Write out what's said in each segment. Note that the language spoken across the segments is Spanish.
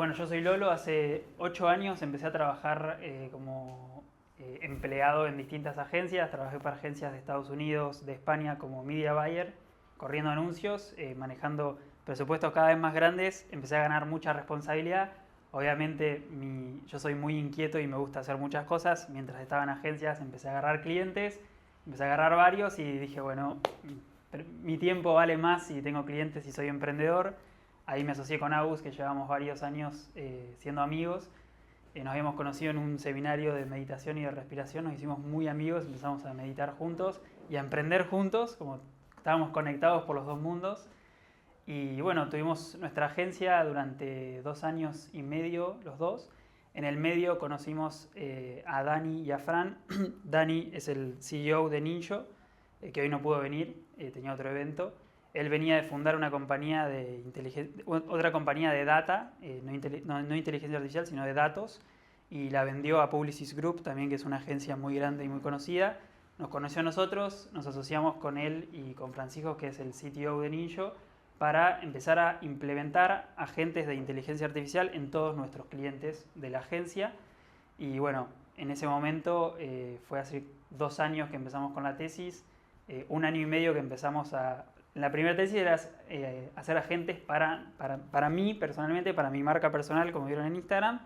Bueno, yo soy Lolo, hace 8 años empecé a trabajar como empleado en distintas agencias, trabajé para agencias de Estados Unidos, de España como media buyer, corriendo anuncios, manejando presupuestos cada vez más grandes, empecé a ganar mucha responsabilidad. Obviamente yo soy muy inquieto y me gusta hacer muchas cosas. Mientras estaba en agencias empecé a agarrar clientes, empecé a agarrar varios y dije, bueno, mi tiempo vale más si tengo clientes y soy emprendedor. Ahí me asocié con Agus, que llevamos varios años siendo amigos. Nos habíamos conocido en un seminario de meditación y de respiración, nos hicimos muy amigos, empezamos a meditar juntos y a emprender juntos, como estábamos conectados por los dos mundos. Y bueno, tuvimos nuestra agencia durante 2 años y medio, los dos. En el medio conocimos a Dani y a Fran. Dani es el CEO de Ninjo, que hoy no pudo venir, tenía otro evento. Él venía de fundar una compañía de otra compañía de data, no inteligencia artificial, sino de datos, y la vendió a Publicis Group, también que es una agencia muy grande y muy conocida. Nos conoció a nosotros, nos asociamos con él y con Francisco, que es el CTO de Ninjo, para empezar a implementar agentes de inteligencia artificial en todos nuestros clientes de la agencia. Y bueno, en ese momento fue hace 2 años que empezamos con la tesis, 1 año y medio que empezamos a... La primera tesis era hacer agentes para mí personalmente, para mi marca personal, como vieron en Instagram,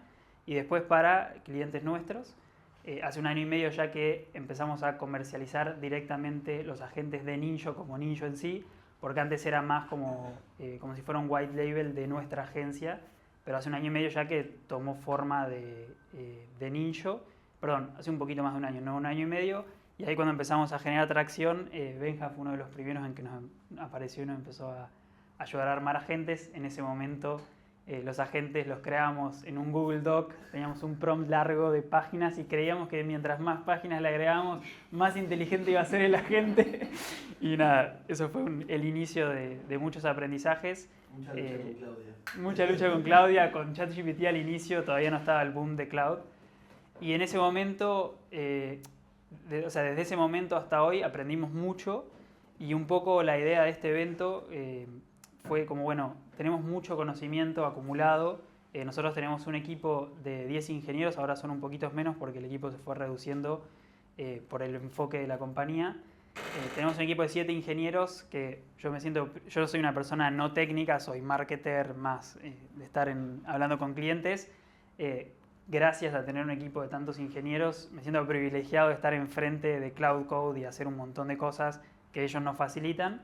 y después para clientes nuestros. Hace 1 año y medio ya que empezamos a comercializar directamente los agentes de Ninjo como Ninjo en sí, porque antes era más como si fuera un white label de nuestra agencia, pero hace 1 año y medio ya que tomó forma de Ninjo, perdón, hace un poquito más de un año, no 1 año y medio, y ahí cuando empezamos a generar tracción, Benja fue uno de los primeros en que nos apareció y nos empezó a ayudar a armar agentes. En ese momento los agentes los creábamos en un Google Doc, teníamos un prompt largo de páginas y creíamos que mientras más páginas le agregábamos, más inteligente iba a ser el agente. Y nada, eso fue el inicio de muchos aprendizajes. Mucha lucha con Claudia. Mucha lucha con Claudia, con ChatGPT al inicio, todavía no estaba el boom de cloud. Y en ese momento, desde ese momento hasta hoy aprendimos mucho y un poco la idea de este evento fue como, bueno, tenemos mucho conocimiento acumulado. Nosotros tenemos un equipo de 10 ingenieros, ahora son un poquito menos porque el equipo se fue reduciendo por el enfoque de la compañía. Tenemos un equipo de 7 ingenieros que yo soy una persona no técnica, soy marketer más de estar hablando con clientes. Gracias a tener un equipo de tantos ingenieros, me siento privilegiado de estar enfrente de Cloud Code y hacer un montón de cosas que ellos nos facilitan.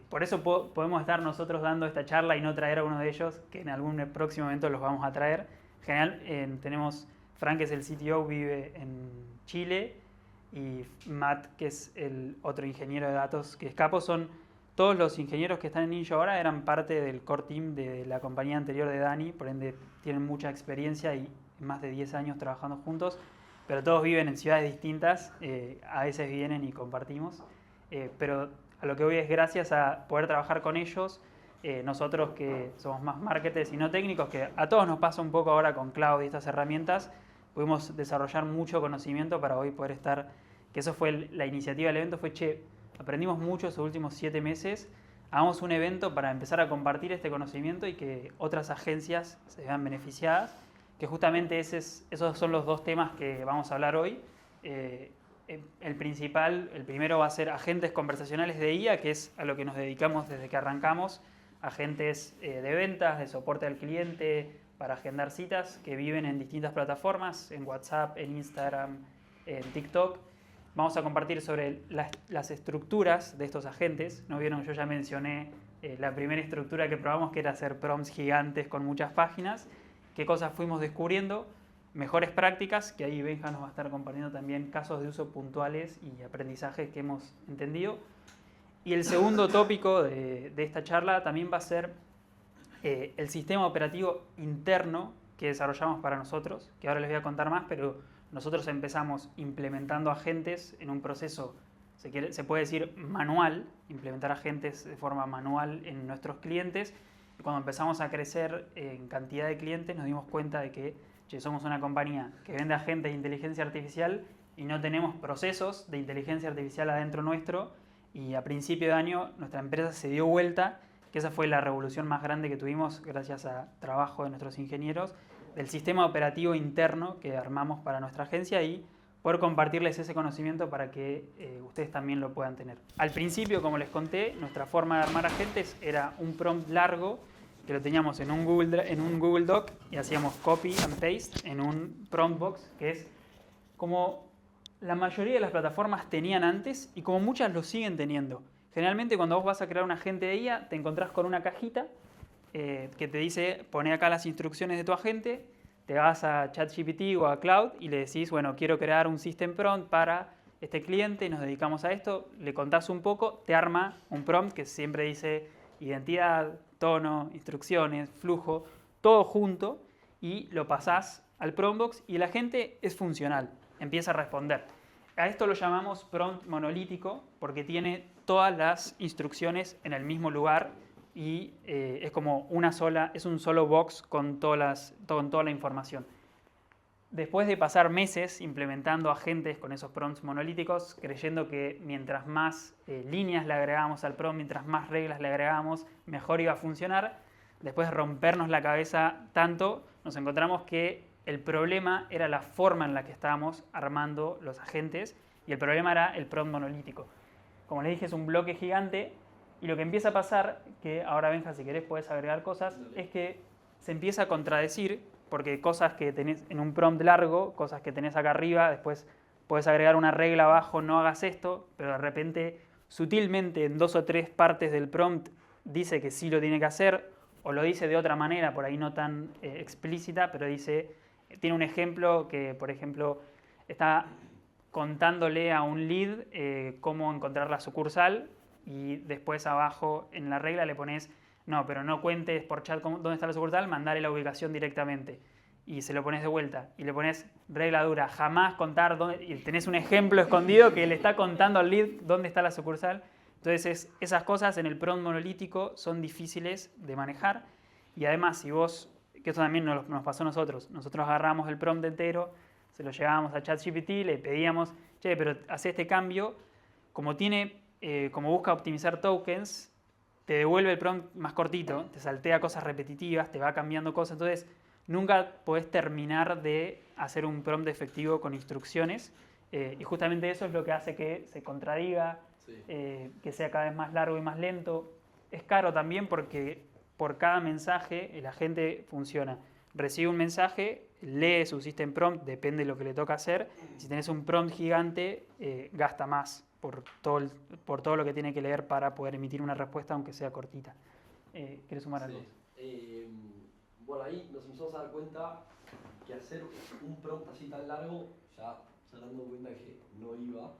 Por eso podemos estar nosotros dando esta charla y no traer a uno de ellos, que en algún próximo momento los vamos a traer. En general, tenemos Frank, que es el CTO, vive en Chile, y Matt, que es el otro ingeniero de datos que escapo. Son todos los ingenieros que están en Ninjo ahora, eran parte del core team de la compañía anterior de Dani, por ende tienen mucha experiencia y más de 10 años trabajando juntos, pero todos viven en ciudades distintas, a veces vienen y compartimos, pero a lo que voy es gracias a poder trabajar con ellos, nosotros que somos más marketers y no técnicos, que a todos nos pasa un poco ahora con cloud y estas herramientas, pudimos desarrollar mucho conocimiento para hoy poder estar, que eso fue la iniciativa del evento, fue aprendimos mucho estos últimos 7 meses, hagamos un evento para empezar a compartir este conocimiento y que otras agencias se vean beneficiadas, que justamente esos son los 2 temas que vamos a hablar hoy. El primero va a ser agentes conversacionales de IA, que es a lo que nos dedicamos desde que arrancamos, agentes de ventas, de soporte al cliente, para agendar citas, que viven en distintas plataformas, en WhatsApp, en Instagram, en TikTok. Vamos a compartir sobre las estructuras de estos agentes. ¿No vieron? Yo ya mencioné la primera estructura que probamos, que era hacer prompts gigantes con muchas páginas. Qué cosas fuimos descubriendo, mejores prácticas, que ahí Benja nos va a estar compartiendo también casos de uso puntuales y aprendizajes que hemos entendido. Y el segundo tópico de esta charla también va a ser el sistema operativo interno que desarrollamos para nosotros, que ahora les voy a contar más, pero nosotros empezamos implementando agentes en un proceso, se puede decir manual, implementar agentes de forma manual en nuestros clientes. Y cuando empezamos a crecer en cantidad de clientes nos dimos cuenta de que somos una compañía que vende agentes de inteligencia artificial y no tenemos procesos de inteligencia artificial adentro nuestro, y a principio de año nuestra empresa se dio vuelta, que esa fue la revolución más grande que tuvimos gracias a trabajo de nuestros ingenieros, del sistema operativo interno que armamos para nuestra agencia y poder compartirles ese conocimiento para que ustedes también lo puedan tener. Al principio, como les conté, nuestra forma de armar agentes era un prompt largo que lo teníamos en un Google Doc y hacíamos copy and paste en un prompt box, que es como la mayoría de las plataformas tenían antes y como muchas lo siguen teniendo. Generalmente cuando vos vas a crear un agente de IA te encontrás con una cajita que te dice, poné acá las instrucciones de tu agente, te vas a ChatGPT o a Cloud y le decís, bueno, quiero crear un system prompt para este cliente, nos dedicamos a esto, le contás un poco, te arma un prompt que siempre dice identidad, tono, instrucciones, flujo, todo junto y lo pasás al prompt box y la gente es funcional, empieza a responder. A esto lo llamamos prompt monolítico porque tiene todas las instrucciones en el mismo lugar y es como una sola, es un solo box con toda la información. Después de pasar meses implementando agentes con esos prompts monolíticos, creyendo que mientras más líneas le agregamos al prompt, mientras más reglas le agregamos, mejor iba a funcionar, después de rompernos la cabeza tanto, nos encontramos que el problema era la forma en la que estábamos armando los agentes y el problema era el prompt monolítico. Como les dije, es un bloque gigante y lo que empieza a pasar, que ahora Benja, si querés puedes agregar cosas, es que se empieza a contradecir porque cosas que tenés en un prompt largo, cosas que tenés acá arriba, después puedes agregar una regla abajo, no hagas esto, pero de repente sutilmente en 2 o 3 partes del prompt dice que sí lo tiene que hacer o lo dice de otra manera, por ahí no tan explícita, pero tiene un ejemplo que, por ejemplo, está contándole a un lead cómo encontrar la sucursal y después abajo en la regla le pones, no, pero no cuentes por chat dónde está la sucursal, mandale la ubicación directamente. Y se lo pones de vuelta y le pones regla dura, jamás contar dónde, y tenés un ejemplo escondido que le está contando al lead dónde está la sucursal. Entonces esas cosas en el prompt monolítico son difíciles de manejar y además si vos, que esto también nos pasó a nosotros agarramos el prompt entero, se lo llevábamos a ChatGPT, le pedíamos, che, pero hace este cambio, como busca optimizar tokens, te devuelve el prompt más cortito, te saltea cosas repetitivas, te va cambiando cosas, entonces nunca podés terminar de hacer un prompt efectivo con instrucciones y justamente eso es lo que hace que se contradiga, sí. Que sea cada vez más largo y más lento. Es caro también porque por cada mensaje el agente funciona. Recibe un mensaje, lee su system prompt, depende de lo que le toca hacer. Si tenés un prompt gigante, gasta más por todo lo que tiene que leer para poder emitir una respuesta, aunque sea cortita. ¿Quieres sumar algo? Bueno, ahí nos empezamos a dar cuenta que hacer un prompt así tan largo, ya se dando cuenta que no iba.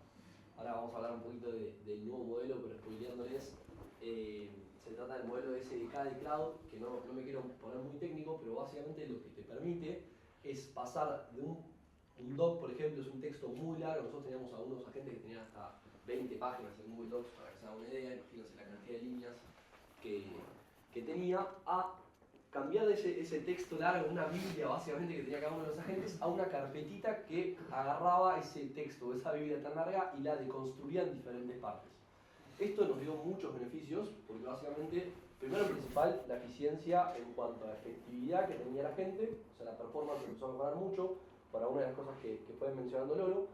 Ahora vamos a hablar un poquito del nuevo modelo, pero spoileándoles, se trata del modelo SDK de Cloud, que no me quiero poner muy técnico, pero básicamente lo que te permite es pasar de un doc, por ejemplo, es un texto muy largo. Nosotros teníamos algunos agentes que tenían hasta 20 páginas en Google Docs, para que se hagan una idea, imagínense la cantidad de líneas que tenía, a cambiar ese texto largo, una biblia básicamente que tenía cada uno de los agentes, a una carpetita que agarraba ese texto, esa biblia tan larga y la deconstruía en diferentes partes. Esto nos dio muchos beneficios, porque básicamente, primero y principal, la eficiencia en cuanto a la efectividad que tenía la gente, o sea, la performance empezó a mejorar mucho, para una de las cosas que fue mencionando Lolo,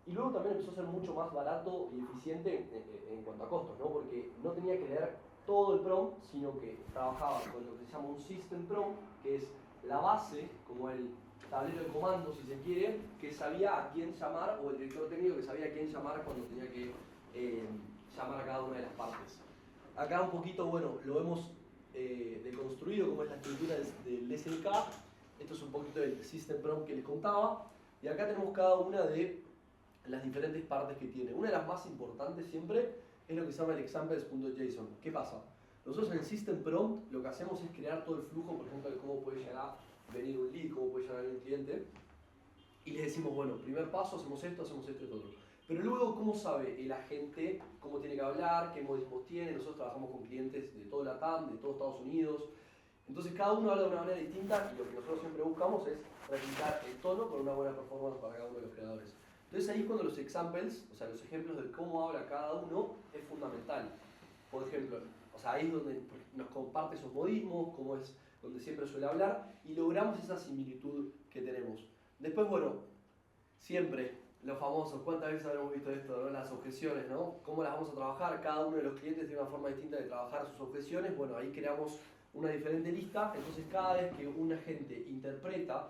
y luego también empezó a ser mucho más barato y eficiente en cuanto a costos, ¿no? Porque no tenía que leer todo el prompt, sino que trabajaba con lo que se llama un system prompt, que es la base, como el tablero de comandos, si se quiere, que sabía a quién llamar, o el director técnico que sabía a quién llamar cuando tenía que llamar a cada una de las partes. Acá un poquito, bueno, lo hemos deconstruido, como es la estructura del SDK. Esto es un poquito del system prompt que les contaba. Y acá tenemos cada una de las diferentes partes que tiene. Una de las más importantes siempre es lo que se llama el examples.json. ¿Qué pasa? Nosotros en el system prompt lo que hacemos es crear todo el flujo, por ejemplo, de cómo puede llegar a venir un lead, cómo puede llegar a venir un cliente. Y le decimos, bueno, primer paso, hacemos esto y esto otro. Pero luego, ¿cómo sabe el agente cómo tiene que hablar, qué modismos tiene? Nosotros trabajamos con clientes de todo LATAM, de todo Estados Unidos. Entonces cada uno habla de una manera distinta y lo que nosotros siempre buscamos es replicar el tono con una buena performance para cada uno de los creadores. Entonces ahí es cuando los examples, o sea, los ejemplos de cómo habla cada uno, es fundamental. Por ejemplo, o sea, ahí es donde nos comparte esos modismos, como es donde siempre suele hablar, y logramos esa similitud que tenemos. Después, bueno, siempre los famosos, ¿cuántas veces habremos visto esto, ¿no? Las objeciones, ¿no? ¿Cómo las vamos a trabajar? Cada uno de los clientes tiene una forma distinta de trabajar sus objeciones. Bueno, ahí creamos una diferente lista, entonces cada vez que un agente interpreta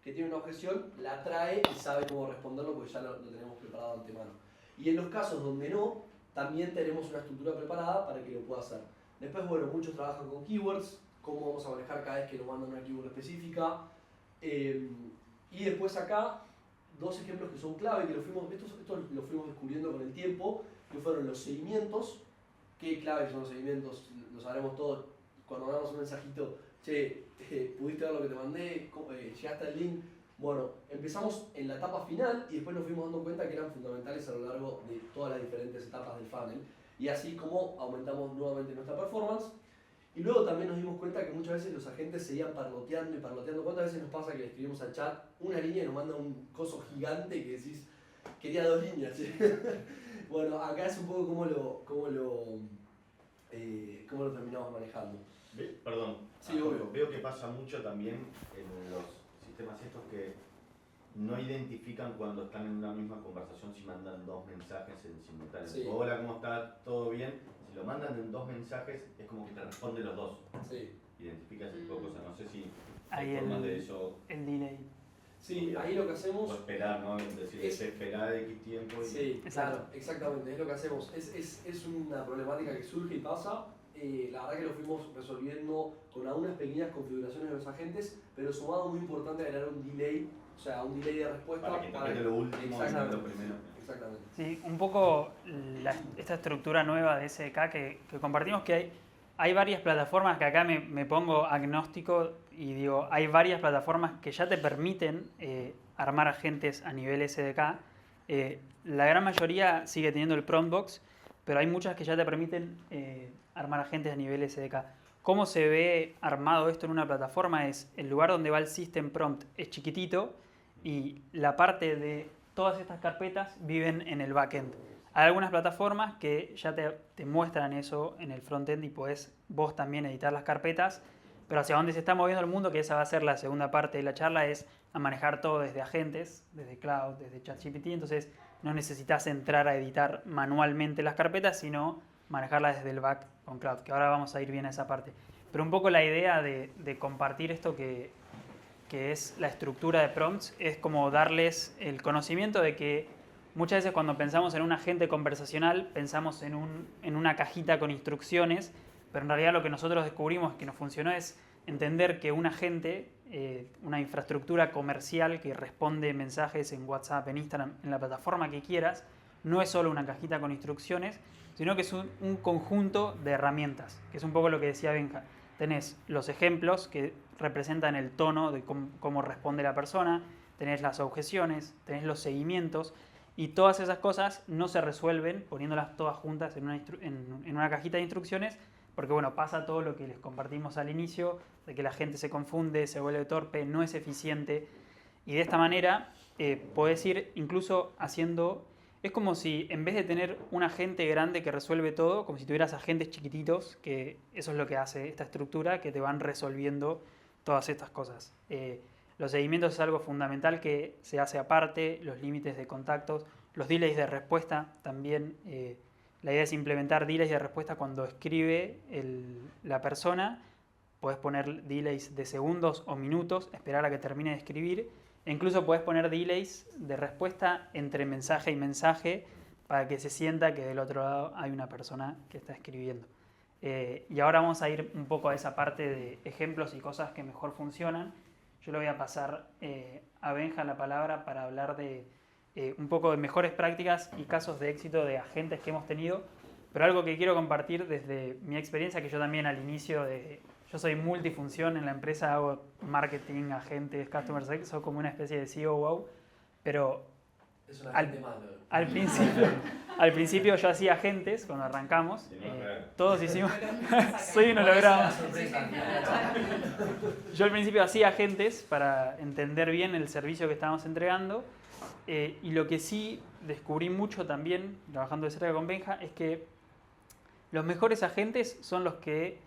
que tiene una objeción, la trae y sabe cómo responderlo porque ya lo tenemos preparado de antemano. Y en los casos donde no, también tenemos una estructura preparada para que lo pueda hacer. Después, bueno, muchos trabajan con keywords, cómo vamos a manejar cada vez que nos mandan una keyword específica. Y después acá, dos ejemplos que son clave, que esto lo fuimos descubriendo con el tiempo, que fueron los seguimientos. ¿Qué claves son los seguimientos? Lo sabremos todos. Cuando mandamos un mensajito, che, ¿pudiste ver lo que te mandé? ¿Llegaste al link? Bueno, empezamos en la etapa final y después nos fuimos dando cuenta que eran fundamentales a lo largo de todas las diferentes etapas del funnel. Y así como aumentamos nuevamente nuestra performance. Y luego también nos dimos cuenta que muchas veces los agentes seguían parloteando y parloteando. ¿Cuántas veces nos pasa que le escribimos al chat una línea y nos manda un coso gigante que decís, quería 2 líneas? Bueno, acá es un poco cómo lo terminamos manejando. Perdón, sí, obvio. Veo que pasa mucho también en los sistemas estos que no identifican cuando están en una misma conversación si mandan 2 mensajes en simultáneo. Sí. Hola, ¿cómo estás? ¿Todo bien? Si lo mandan en 2 mensajes es como que te responde los 2. Sí. Identifica ese tipo de cosas. No sé si Ahí hay formas de eso. El delay. Sí, ahí lo que hacemos... O esperar, ¿no? Es decir, esperar de X tiempo. Sí, claro, exactamente, es lo que hacemos. Es una problemática que surge y pasa. La verdad que lo fuimos resolviendo con algunas pequeñas configuraciones de los agentes, pero sumado muy importante agregar un delay, o sea, un delay de respuesta. Para que interprete lo último y no lo primero. Exactamente. Sí, un poco esta estructura nueva de SDK que compartimos, que hay varias plataformas que acá me pongo agnóstico y digo, hay varias plataformas que ya te permiten armar agentes a nivel SDK. La gran mayoría sigue teniendo el prompt box, pero hay muchas que ya te permiten armar agentes a nivel SDK. ¿Cómo se ve armado esto en una plataforma? Es el lugar donde va el system prompt es chiquitito y la parte de todas estas carpetas viven en el backend. Hay algunas plataformas que ya te muestran eso en el frontend y podés vos también editar las carpetas, pero hacia dónde se está moviendo el mundo, que esa va a ser la segunda parte de la charla, es a manejar todo desde agentes, desde Cloud, desde ChatGPT. Entonces no necesitas entrar a editar manualmente las carpetas, sino manejarlas desde el back con Cloud, que ahora vamos a ir bien a esa parte. Pero un poco la idea de compartir esto que es la estructura de prompts, es como darles el conocimiento de que muchas veces cuando pensamos en un agente conversacional, pensamos en una cajita con instrucciones, pero en realidad lo que nosotros descubrimos que nos funcionó es entender que un agente, una infraestructura comercial que responde mensajes en WhatsApp, en Instagram, en la plataforma que quieras, no es solo una cajita con instrucciones, sino que es un conjunto de herramientas, que es un poco lo que decía Benja. Tenés los ejemplos que representan el tono de cómo responde la persona, tenés las objeciones, tenés los seguimientos, y todas esas cosas no se resuelven poniéndolas todas juntas en una cajita de instrucciones, porque bueno, pasa todo lo que les compartimos al inicio, de que la gente se confunde, se vuelve torpe, no es eficiente, y de esta manera podés ir incluso haciendo... Es como si en vez de tener un agente grande que resuelve todo, como si tuvieras agentes chiquititos, que eso es lo que hace esta estructura, que te van resolviendo todas estas cosas. Los seguimientos es algo fundamental que se hace aparte, los límites de contactos, los delays de respuesta también. La idea es implementar delays de respuesta cuando escribe la persona. Puedes poner delays de segundos o minutos, esperar a que termine de escribir. E incluso puedes poner delays de respuesta entre mensaje y mensaje para que se sienta que del otro lado hay una persona que está escribiendo. Y ahora vamos a ir un poco a esa parte de ejemplos y cosas que mejor funcionan. Yo le voy a pasar a Benja la palabra para hablar de un poco de mejores prácticas y casos de éxito de agentes que hemos tenido, pero algo que quiero compartir desde mi experiencia, que yo también al inicio yo soy multifunción en la empresa, hago marketing, agentes, customer success, soy como una especie de COO, pero es un agente malo. Al principio yo hacía agentes cuando arrancamos, todos hicimos, soy un holograma. Yo al principio hacía agentes para entender bien el servicio que estábamos entregando, y lo que sí descubrí mucho también, trabajando de cerca con Benja, es que los mejores agentes son los que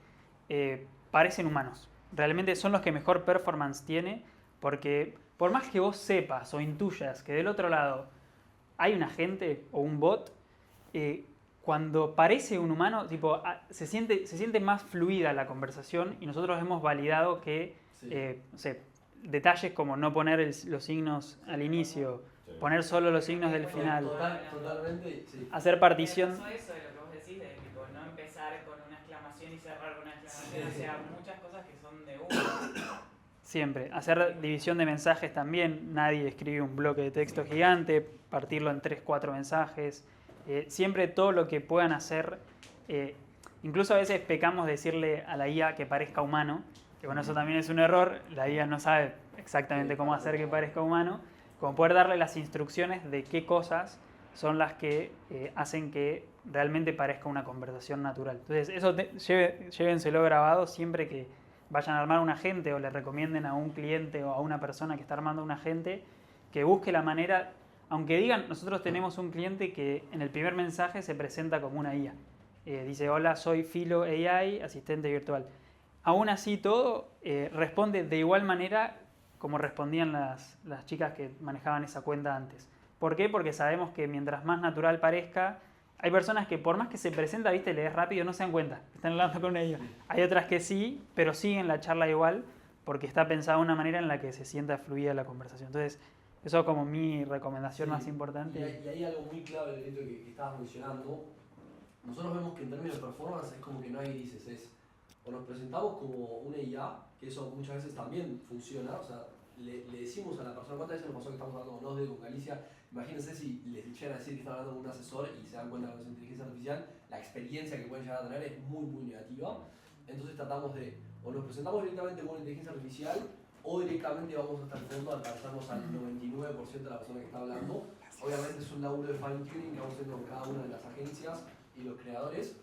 parecen humanos. Realmente son los que mejor performance tiene, porque por más que vos sepas o intuyas que del otro lado hay un agente o un bot, cuando parece un humano, tipo, se siente más fluida la conversación y nosotros hemos validado que, no sé, detalles como no poner los signos al inicio, poner solo los signos del final, Totalmente, sí. hacer partición. Pasó eso de lo que vos decís, de tipo, no empezar con una exclamación y cerrar con una exclamación, o sea, muchas cosas que son de uno. Siempre. Hacer división de mensajes también. Nadie escribe un bloque de texto gigante, partirlo en 3, 4 mensajes. Siempre todo lo que puedan hacer. Incluso a veces pecamos de decirle a la IA que parezca humano, que bueno, eso también es un error. La IA no sabe exactamente cómo hacer que parezca humano. Como poder darle las instrucciones de qué cosas son las que hacen que realmente parezca una conversación natural. Entonces, eso llévenselo grabado siempre que vayan a armar un agente o le recomienden a un cliente o a una persona que está armando un agente, que busque la manera, aunque digan, nosotros tenemos un cliente que en el primer mensaje se presenta como una IA. Dice, hola, soy Filo AI, asistente virtual. Aún así todo, responde de igual manera como respondían las chicas que manejaban esa cuenta antes. ¿Por qué? Porque sabemos que mientras más natural parezca, hay personas que por más que se presenta, viste, lees rápido, no se dan cuenta, están hablando con ellos. Hay otras que sí, pero siguen la charla igual porque está pensada de una manera en la que se sienta fluida la conversación. Entonces, eso es como mi recomendación más importante. Y hay algo muy clave de esto que estabas mencionando. Nosotros vemos que en términos de performance es como que no hay grises, es o nos presentamos como una IA, que eso muchas veces también funciona, o sea, le decimos a la persona, ¿cuántas veces nos pasó que estamos hablando con Osde, con Galicia? Imagínense si les llegan a decir que están hablando con un asesor y se dan cuenta con esa inteligencia artificial, la experiencia que pueden llegar a tener es muy, muy negativa. Entonces tratamos de, o nos presentamos directamente con una inteligencia artificial, o directamente vamos hasta el fondo al parecernos al 99% de la persona que está hablando. Obviamente es un laburo de fine tuning que vamos haciendo con cada una de las agencias y los creadores,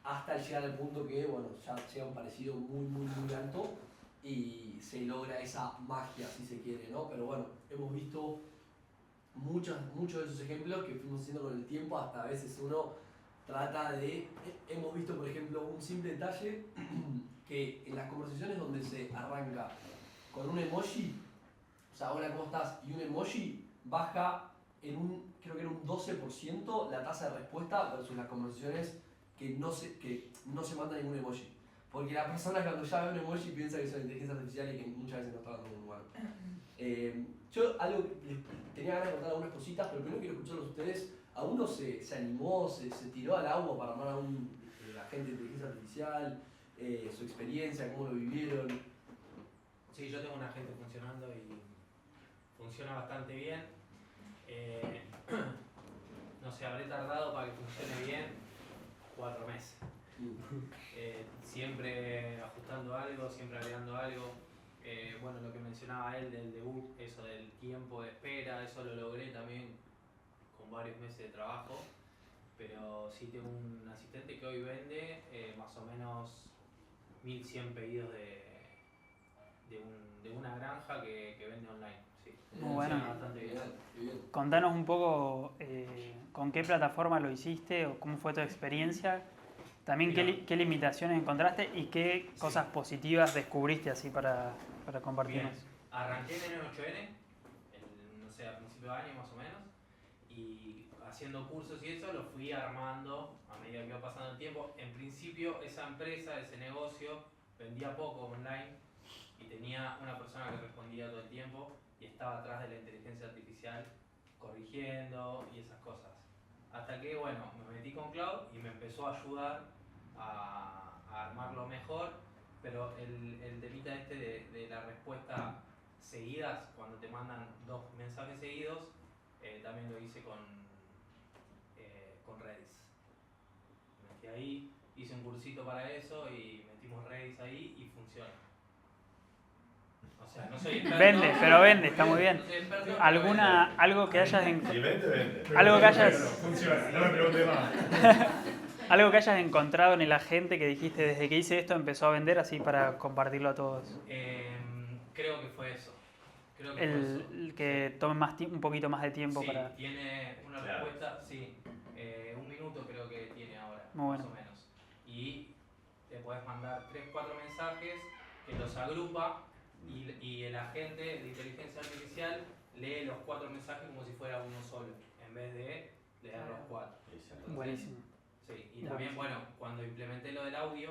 hasta llegar al punto que, bueno, ya llega un parecido muy, muy, muy alto y se logra esa magia, si se quiere, ¿no? Pero bueno, hemos visto muchos de esos ejemplos que fuimos haciendo con el tiempo, hasta a veces uno trata de... Hemos visto, por ejemplo, un simple detalle que en las conversaciones donde se arranca con un emoji, o sea, hola, ¿cómo estás? Y un emoji, baja en un, creo que era un 12% la tasa de respuesta versus las conversaciones que no se manda ningún emoji. Porque la persona cuando ya ve un emoji piensa que es una inteligencia artificial y que muchas veces no está hablando con un humano. Yo tenía ganas de contar algunas cositas, pero primero quiero escucharlos a ustedes. ¿A uno se animó, se tiró al agua para armar a un agente de inteligencia artificial? ¿Su experiencia, cómo lo vivieron? Sí, yo tengo un agente funcionando y funciona bastante bien. No sé, habré tardado para que funcione bien 4 meses. Siempre ajustando algo, siempre agregando algo. Bueno, lo que mencionaba él del debut, eso del tiempo de espera, eso lo logré también con varios meses de trabajo. Pero sí tengo un asistente que hoy vende más o menos 1100 pedidos de una granja que vende online. Sí. Muy bueno. Bastante bien. Contanos un poco con qué plataforma lo hiciste o cómo fue tu experiencia. También qué limitaciones encontraste y qué cosas positivas descubriste así para compartirnos. Bien. Arranqué en N8N, no sé, a principio de año más o menos, y haciendo cursos y eso lo fui armando a medida que iba pasando el tiempo. En principio esa empresa, ese negocio, vendía poco online y tenía una persona que respondía todo el tiempo y estaba atrás de la inteligencia artificial corrigiendo y esas cosas. Hasta que, bueno, me metí con Cloud y me empezó a ayudar a armarlo mejor, pero el temita este de la respuesta seguidas, cuando te mandan 2 mensajes seguidos, también lo hice con Redis. Me metí ahí, hice un cursito para eso y metimos Redis ahí y funciona. O sea, no soy experto. Vende, pero vende, está muy bien. No soy experto, Algo que hayas Vende. algo que hayas Funciona, no me preguntes más. algo que hayas encontrado en el agente que dijiste desde que hice esto empezó a vender, así para compartirlo a todos. Creo que fue eso. El que tome un poquito más de tiempo sí, para... tiene una respuesta, sí. 1 minuto creo que tiene ahora, Muy bueno. más o menos. y te puedes mandar 3-4 mensajes que los agrupa y el agente de inteligencia artificial lee los 4 mensajes como si fuera uno solo, en vez de leer los 4. Entonces, Buenísimo. sí, y también, bueno, cuando implementé lo del audio,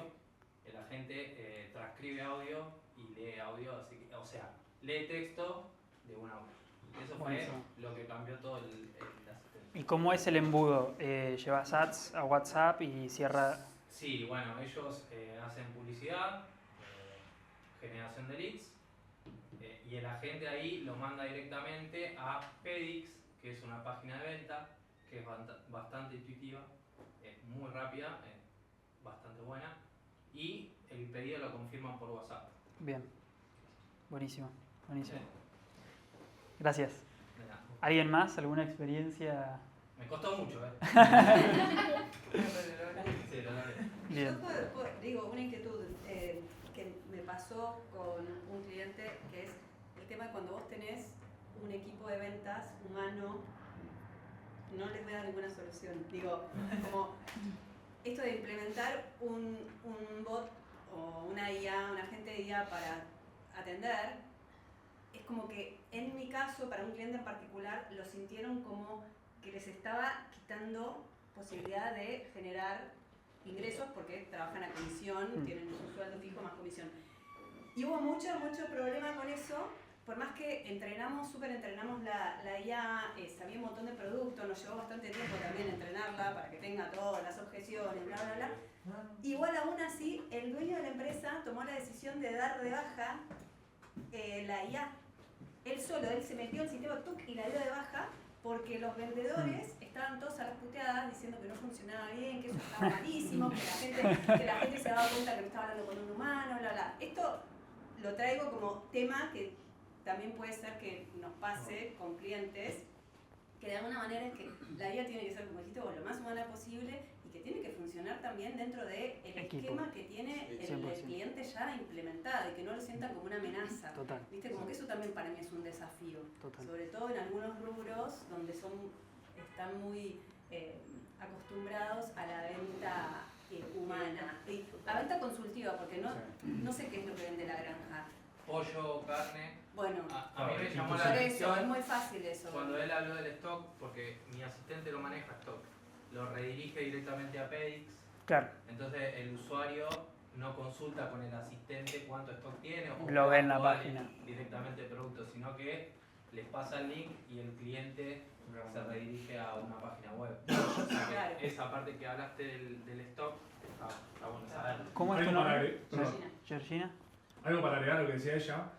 el agente transcribe audio y lee audio, así que, o sea, lee texto de un audio. Eso fue Buenísimo. lo que cambió todo el asistente. ¿Y cómo es el embudo? ¿Llevas ads a WhatsApp y cierra? Sí, bueno, ellos hacen publicidad, generación de leads, y el agente ahí lo manda directamente a Pedix, que es una página de venta que es bastante intuitiva, muy rápida, bastante buena, y el pedido lo confirman por WhatsApp. Bien. Buenísimo. Buenísimo. Sí. Gracias. De nada. ¿Alguien más? ¿Alguna experiencia? Me costó mucho, Sí, lo logré. Bien. Yo digo, una inquietud que me pasó con un cliente, que es el tema de cuando vos tenés un equipo de ventas humano, no les voy a dar ninguna solución. Digo, como esto de implementar un bot o una IA, un agente de IA para atender, es como que en mi caso, para un cliente en particular, lo sintieron como que les estaba quitando posibilidad de generar ingresos porque trabajan a comisión, tienen su sueldo fijo más comisión. Y hubo mucho problema con eso, por más que súper entrenamos la IA, sabía un montón de productos, nos llevó bastante tiempo también entrenarla para que tenga todas las objeciones, bla, bla, bla. Igual aún así, el dueño de la empresa tomó la decisión de dar de baja la IA. Él se metió en el sistema TUC y la dio de baja porque los vendedores estaban todos a las puteadas diciendo que no funcionaba bien, que eso estaba malísimo, que la gente se daba cuenta que no estaba hablando con un humano, bla, bla. Esto lo traigo como tema que también puede ser que nos pase con clientes, que de alguna manera es que la IA tiene que ser, como dijiste vos, lo más humana posible y que tiene que funcionar también dentro del esquema que tiene el cliente ya implementado y que no lo sientan como una amenaza. Total. ¿Viste? Como que eso también para mí es un desafío. Total. Sobre todo en algunos rubros donde están muy acostumbrados a la venta humana. Y a venta consultiva, porque no sé qué es lo que vende la granja. Pollo, carne. Bueno, A mí me llamó la por eso, atención es muy fácil eso. cuando él habló del stock, porque mi asistente lo maneja stock, lo redirige directamente a Pedix. Claro. Entonces el usuario no consulta con el asistente cuánto stock tiene o Lo ve en la cuál página. directamente el producto, sino que les pasa el link y el cliente se redirige a una página web. O sea que Claro. esa parte que hablaste del stock está bueno saberlo. ¿Cómo es tu Algo para nombre? agregar- perdón. Georgina. Algo para agregar a lo que decía ella.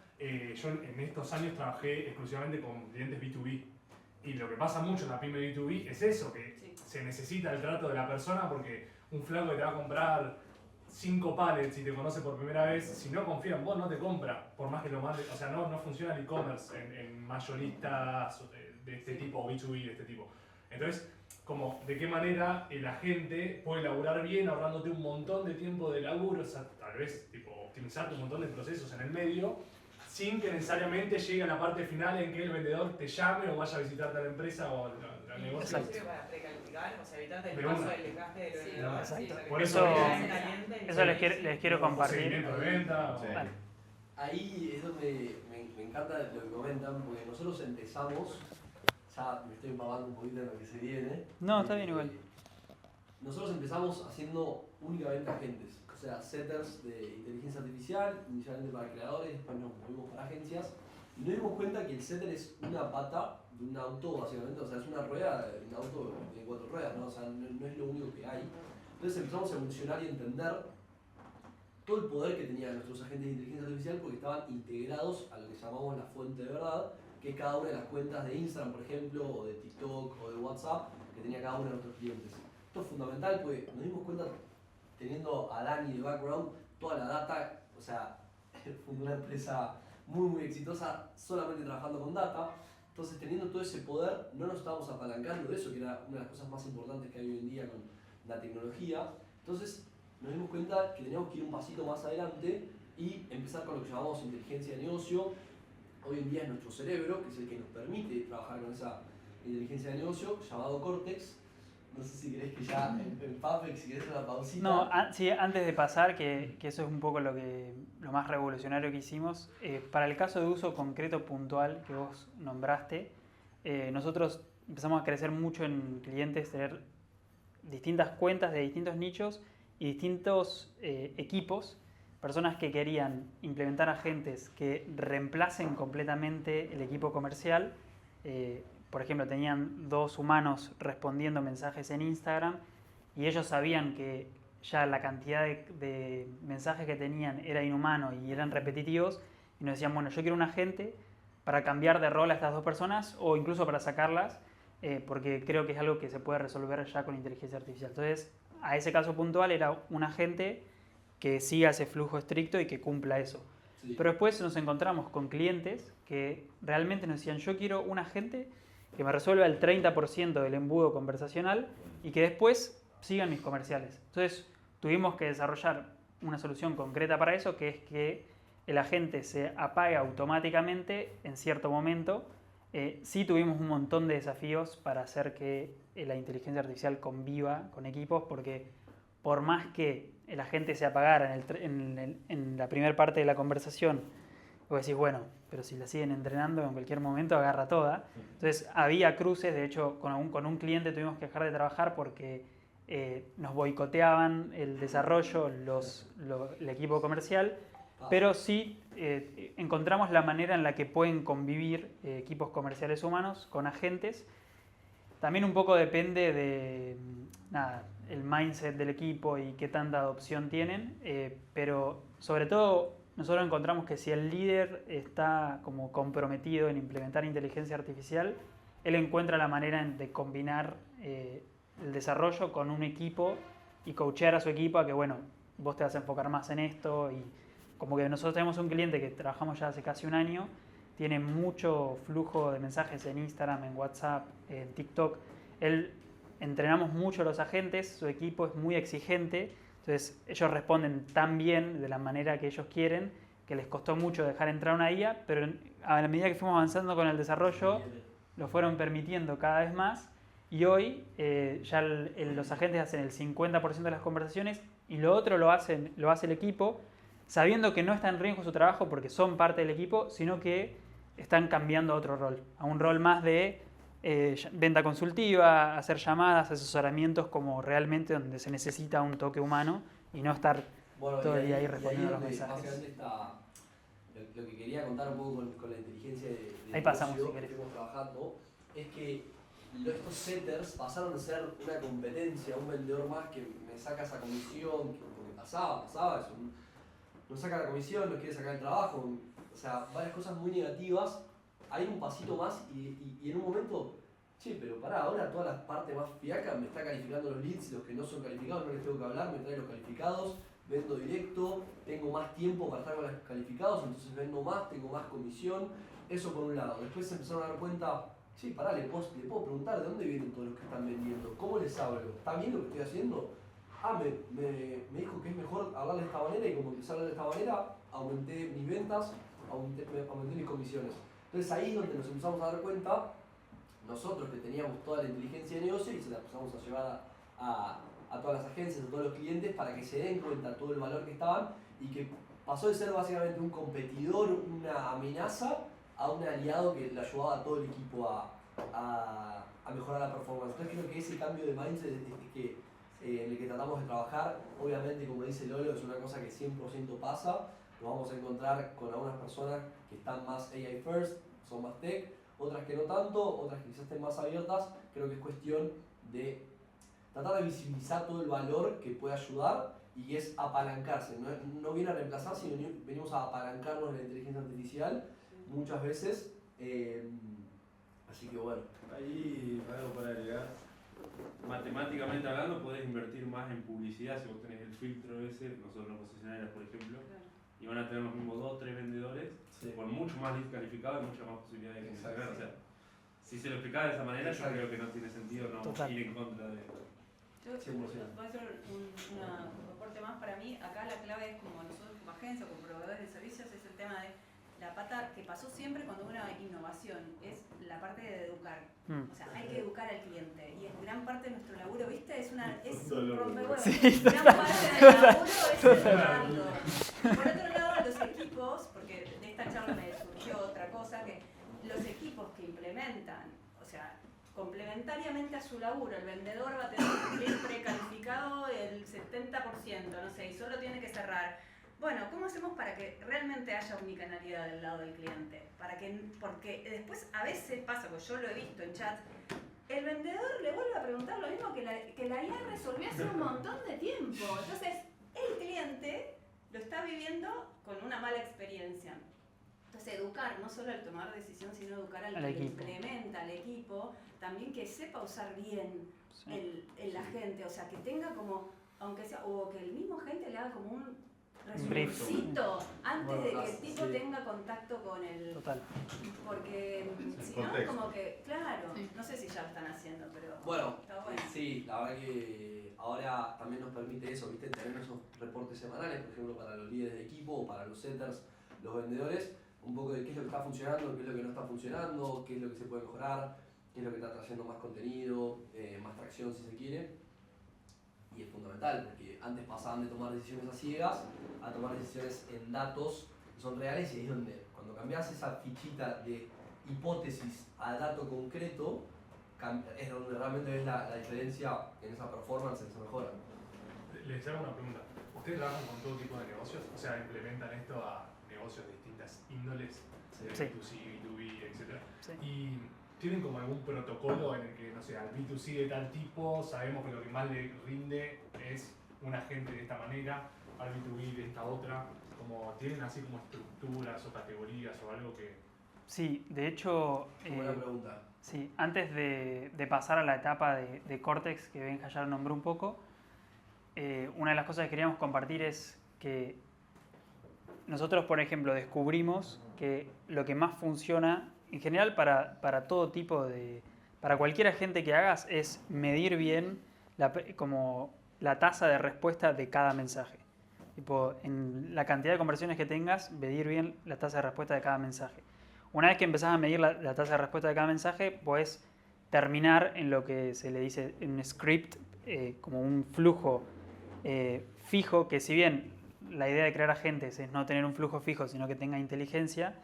Yo en estos años trabajé exclusivamente con clientes B2B. Y lo que pasa mucho en la pyme B2B es eso, que Sí. se necesita el trato de la persona porque un flaco que te va a comprar 5 pallets y te conoce por primera vez, si no confía en vos no te compra, por más que lo mande, o sea, no funciona el e-commerce en mayoristas de este tipo, o B2B de este tipo. Entonces, como de qué manera el agente puede laburar bien ahorrándote un montón de tiempo de laburo, o sea, tal vez tipo, optimizarte un montón de procesos en el medio, sin que necesariamente llegue a la parte final en que el vendedor te llame o vaya a visitarte a la empresa o al negocio. Exacto. Sirve para precalificar, o sea, evitarte el De paso una. del desgaste del Sí, vendedor. exacto. O sea, que Por te eso- quedas caliente y- Eso les quiero O compartir. seguimiento de venta. Sí. Vale. Ahí es donde me encanta lo que comentan, porque nosotros empezamos, ya me estoy empapando un poquito en lo que se viene. No, está bien igual. Nosotros empezamos haciendo únicamente agentes, o sea, setters de inteligencia artificial, inicialmente para creadores, después nos movimos para agencias, y nos dimos cuenta que el setter es una pata de un auto, básicamente, o sea, es una rueda de un auto de 4 ruedas, ¿no? O sea, no es lo único que hay. Entonces empezamos a evolucionar y entender todo el poder que tenían nuestros agentes de inteligencia artificial porque estaban integrados a lo que llamamos la fuente de verdad, que es cada una de las cuentas de Instagram, por ejemplo, o de TikTok o de WhatsApp que tenía cada uno de nuestros clientes. Esto es fundamental porque nos dimos cuenta, teniendo a Dani de background, toda la data, o sea, fundó una empresa muy exitosa solamente trabajando con data. Entonces, teniendo todo ese poder, no nos estábamos apalancando de eso, que era una de las cosas más importantes que hay hoy en día con la tecnología. Entonces, nos dimos cuenta que teníamos que ir un pasito más adelante y empezar con lo que llamamos inteligencia de negocio. Hoy en día es nuestro cerebro, que es el que nos permite trabajar con esa inteligencia de negocio, llamado Cortex. No sé si querés que ya en Puppet, si querés una pausita. No, sí, antes de pasar, que eso es un poco lo más revolucionario que hicimos, para el caso de uso concreto puntual que vos nombraste, nosotros empezamos a crecer mucho en clientes, tener distintas cuentas de distintos nichos y distintos equipos, personas que querían implementar agentes que reemplacen completamente el equipo comercial. Por ejemplo, tenían 2 humanos respondiendo mensajes en Instagram y ellos sabían que ya la cantidad de mensajes que tenían era inhumano y eran repetitivos y nos decían, bueno, yo quiero un agente para cambiar de rol a estas 2 personas o incluso para sacarlas, porque creo que es algo que se puede resolver ya con inteligencia artificial. Entonces, a ese caso puntual era un agente que siga ese flujo estricto y que cumpla eso. Sí. Pero después nos encontramos con clientes que realmente nos decían, yo quiero un agente que me resuelva el 30% del embudo conversacional y que después sigan mis comerciales. Entonces tuvimos que desarrollar una solución concreta para eso, que es que el agente se apague automáticamente en cierto momento. Sí tuvimos un montón de desafíos para hacer que la inteligencia artificial conviva con equipos, porque por más que el agente se apagara en la primera parte de la conversación, vos decís, bueno, pero si la siguen entrenando en cualquier momento agarra toda. Entonces había cruces, de hecho con un cliente tuvimos que dejar de trabajar porque nos boicoteaban el desarrollo, el equipo comercial, pero sí encontramos la manera en la que pueden convivir equipos comerciales humanos con agentes. También un poco depende de el mindset del equipo y qué tanta adopción tienen, pero sobre todo nosotros encontramos que si el líder está como comprometido en implementar inteligencia artificial, él encuentra la manera de combinar el desarrollo con un equipo y coachear a su equipo a que, bueno, vos te vas a enfocar más en esto. Y como que nosotros tenemos un cliente que trabajamos ya hace casi un año, tiene mucho flujo de mensajes en Instagram, en WhatsApp, en TikTok. Entrenamos mucho a los agentes, su equipo es muy exigente. Entonces ellos responden tan bien de la manera que ellos quieren que les costó mucho dejar entrar una IA, pero a la medida que fuimos avanzando con el desarrollo lo fueron permitiendo cada vez más y hoy ya los agentes hacen el 50% de las conversaciones y lo otro lo hace el equipo sabiendo que no está en riesgo su trabajo porque son parte del equipo, sino que están cambiando a otro rol, a un rol más de venta consultiva, hacer llamadas, asesoramientos como realmente donde se necesita un toque humano y no estar todo el día ahí respondiendo a los mensajes. Básicamente está lo que quería contar un poco con la inteligencia de ahí pasamos, negocio si querés. que estuvimos trabajando, es que estos setters pasaron a ser una competencia, un vendedor más que me saca esa comisión, porque pasaba eso, nos saca la comisión, nos quiere sacar el trabajo, o sea, varias cosas muy negativas. Hay un pasito más y en un momento, che, pero pará, ahora toda la parte más fiaca me está calificando los leads, los que no son calificados no les tengo que hablar, me trae los calificados, vendo directo, tengo más tiempo para estar con los calificados, entonces vendo más, tengo más comisión, eso por un lado. Después se empezaron a dar cuenta, che, pará, le puedo preguntar de dónde vienen todos los que están vendiendo, cómo les hablo, ¿está bien lo que estoy haciendo? Me dijo que es mejor hablarle de esta manera y como empecé a hablar de esta manera, aumenté mis ventas, aumenté mis comisiones. Entonces ahí es donde nos empezamos a dar cuenta, nosotros que teníamos toda la inteligencia de negocio y se la empezamos a llevar a todas las agencias, a todos los clientes para que se den cuenta todo el valor que estaban y que pasó de ser básicamente un competidor, una amenaza, a un aliado que le ayudaba a todo el equipo a mejorar la performance. Entonces creo que ese cambio de mindset en el que tratamos de trabajar, obviamente como dice Lolo, es una cosa que 100% pasa. Nos vamos a encontrar con algunas personas que están más AI first, son más tech, otras que no tanto, otras que quizás estén más abiertas. Creo que es cuestión de tratar de visibilizar todo el valor que puede ayudar y es apalancarse. No viene a reemplazar, sino venimos a apalancarnos en la inteligencia artificial muchas veces. Así que bueno. Ahí algo para agregar. Matemáticamente hablando, podés invertir más en publicidad si vos tenés el filtro ese, nosotros los concesionarios por ejemplo. Y van a tener los mismos 2 o 3 vendedores con mucho más leads calificados y mucha más posibilidad de convertir. O sea, si se lo explicaba de esa manera, yo creo que no tiene sentido no ir en contra de esto. Yo voy a hacer un aporte más para mí. Acá la clave es como nosotros como agencia, como proveedores de servicios, es el tema de la pata que pasó siempre cuando hubo una innovación, es la parte de educar. O sea, hay que educar al cliente. Y es gran parte de nuestro laburo, ¿viste? Es un dolor de rompehuevos. Sí, Gran parte del laburo es educarlo. Por otro lado, a los equipos, porque de esta charla me surgió otra cosa, que los equipos que implementan, o sea, complementariamente a su laburo, el vendedor va a tener un cliente precalificado el 70%, no sé, y solo tiene que cerrar. Bueno, ¿cómo hacemos para que realmente haya omnicanalidad del lado del cliente? Porque después a veces pasa, porque yo lo he visto en chat, el vendedor le vuelve a preguntar lo mismo que la IA resolvió hace un montón de tiempo. Entonces, el cliente lo está viviendo con una mala experiencia. Entonces, educar, no solo al tomar decisión, sino educar al que lo implementa, al equipo, también que sepa usar bien el agente, o sea, que tenga como, aunque sea, o que el mismo agente le haga como un resumencito antes de que el tipo tenga contacto con el... Total. Porque si no, como que, claro, no sé si ya lo están haciendo, pero Bueno, está bueno. sí, la verdad que ahora también nos permite eso, ¿viste? Tener esos reportes semanales, por ejemplo, para los líderes de equipo o para los setters, los vendedores, un poco de qué es lo que está funcionando, qué es lo que no está funcionando, qué es lo que se puede mejorar, qué es lo que está trayendo más contenido, más tracción si se quiere. Y es fundamental, porque antes pasaban de tomar decisiones a ciegas a tomar decisiones en datos que son reales, y ahí es donde, cuando cambias esa fichita de hipótesis a dato concreto, es donde realmente ves la diferencia en esa performance, en esa mejora. Les hago una pregunta. ¿Ustedes trabajan con todo tipo de negocios? O sea, ¿implementan esto a negocios de distintas índoles? Sí. B2C, B2B, etc. Sí. ¿Y tienen como algún protocolo en el que, no sé, al B2C de tal tipo sabemos que lo que más le rinde es un agente de esta manera, al B2B de esta otra? Como, ¿tienen así como estructuras o categorías o algo que...? Sí, de hecho... Buena pregunta. Sí, antes de pasar a la etapa de Cortex, que Benja ya lo nombró un poco, una de las cosas que queríamos compartir es que nosotros, por ejemplo, descubrimos que lo que más funciona, en general para todo tipo de... Para cualquier agente que hagas, es medir bien como la tasa de respuesta de cada mensaje. Tipo, en la cantidad de conversiones que tengas, medir bien la tasa de respuesta de cada mensaje. Una vez que empezás a medir la tasa de respuesta de cada mensaje, puedes terminar en lo que se le dice un script, como un flujo fijo, que si bien la idea de crear agentes es no tener un flujo fijo, sino que tenga inteligencia,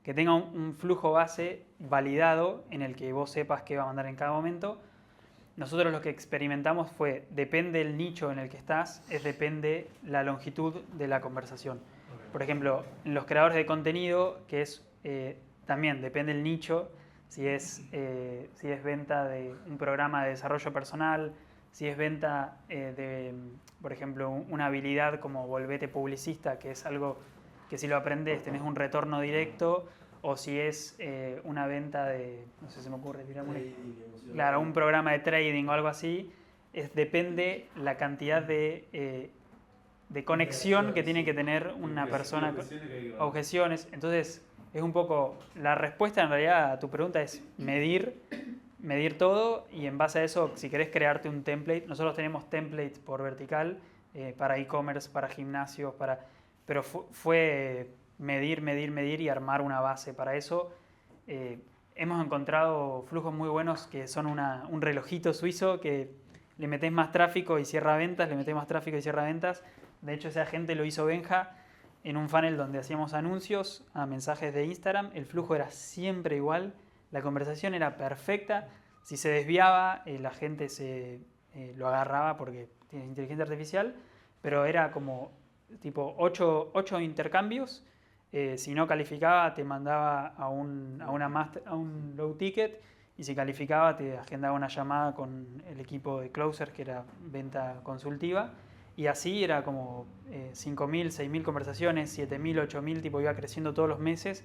que tenga un flujo base validado en el que vos sepas qué va a mandar en cada momento. Nosotros lo que experimentamos fue, depende del nicho en el que estás, depende la longitud de la conversación. Por ejemplo, en los creadores de contenido, que es también depende del nicho, si es venta de un programa de desarrollo personal, si es venta de, por ejemplo, una habilidad como volvete publicista, que es algo que si lo aprendes tenés un retorno directo, o si es una venta de, no sé, se me ocurre, claro, un programa de trading o algo así, depende la cantidad de conexión que tiene que tener una persona, objeciones. Entonces, es un poco, la respuesta en realidad a tu pregunta es medir todo, y en base a eso, si querés crearte un template, nosotros tenemos templates por vertical, para e-commerce, para gimnasios, pero fue medir y armar una base para eso. Hemos encontrado flujos muy buenos que son un relojito suizo que le metés más tráfico y cierra ventas, le metés más tráfico y cierra ventas. De hecho, ese agente lo hizo Benja en un funnel donde hacíamos anuncios a mensajes de Instagram. El flujo era siempre igual, la conversación era perfecta. Si se desviaba, la gente lo agarraba porque tiene inteligencia artificial, pero era como tipo 8 intercambios. Si no calificaba, te mandaba a un low ticket, y si calificaba, te agendaba una llamada con el equipo de closer, que era venta consultiva. Y así era como 5.000, 6.000 conversaciones, 7.000, 8.000, tipo iba creciendo todos los meses,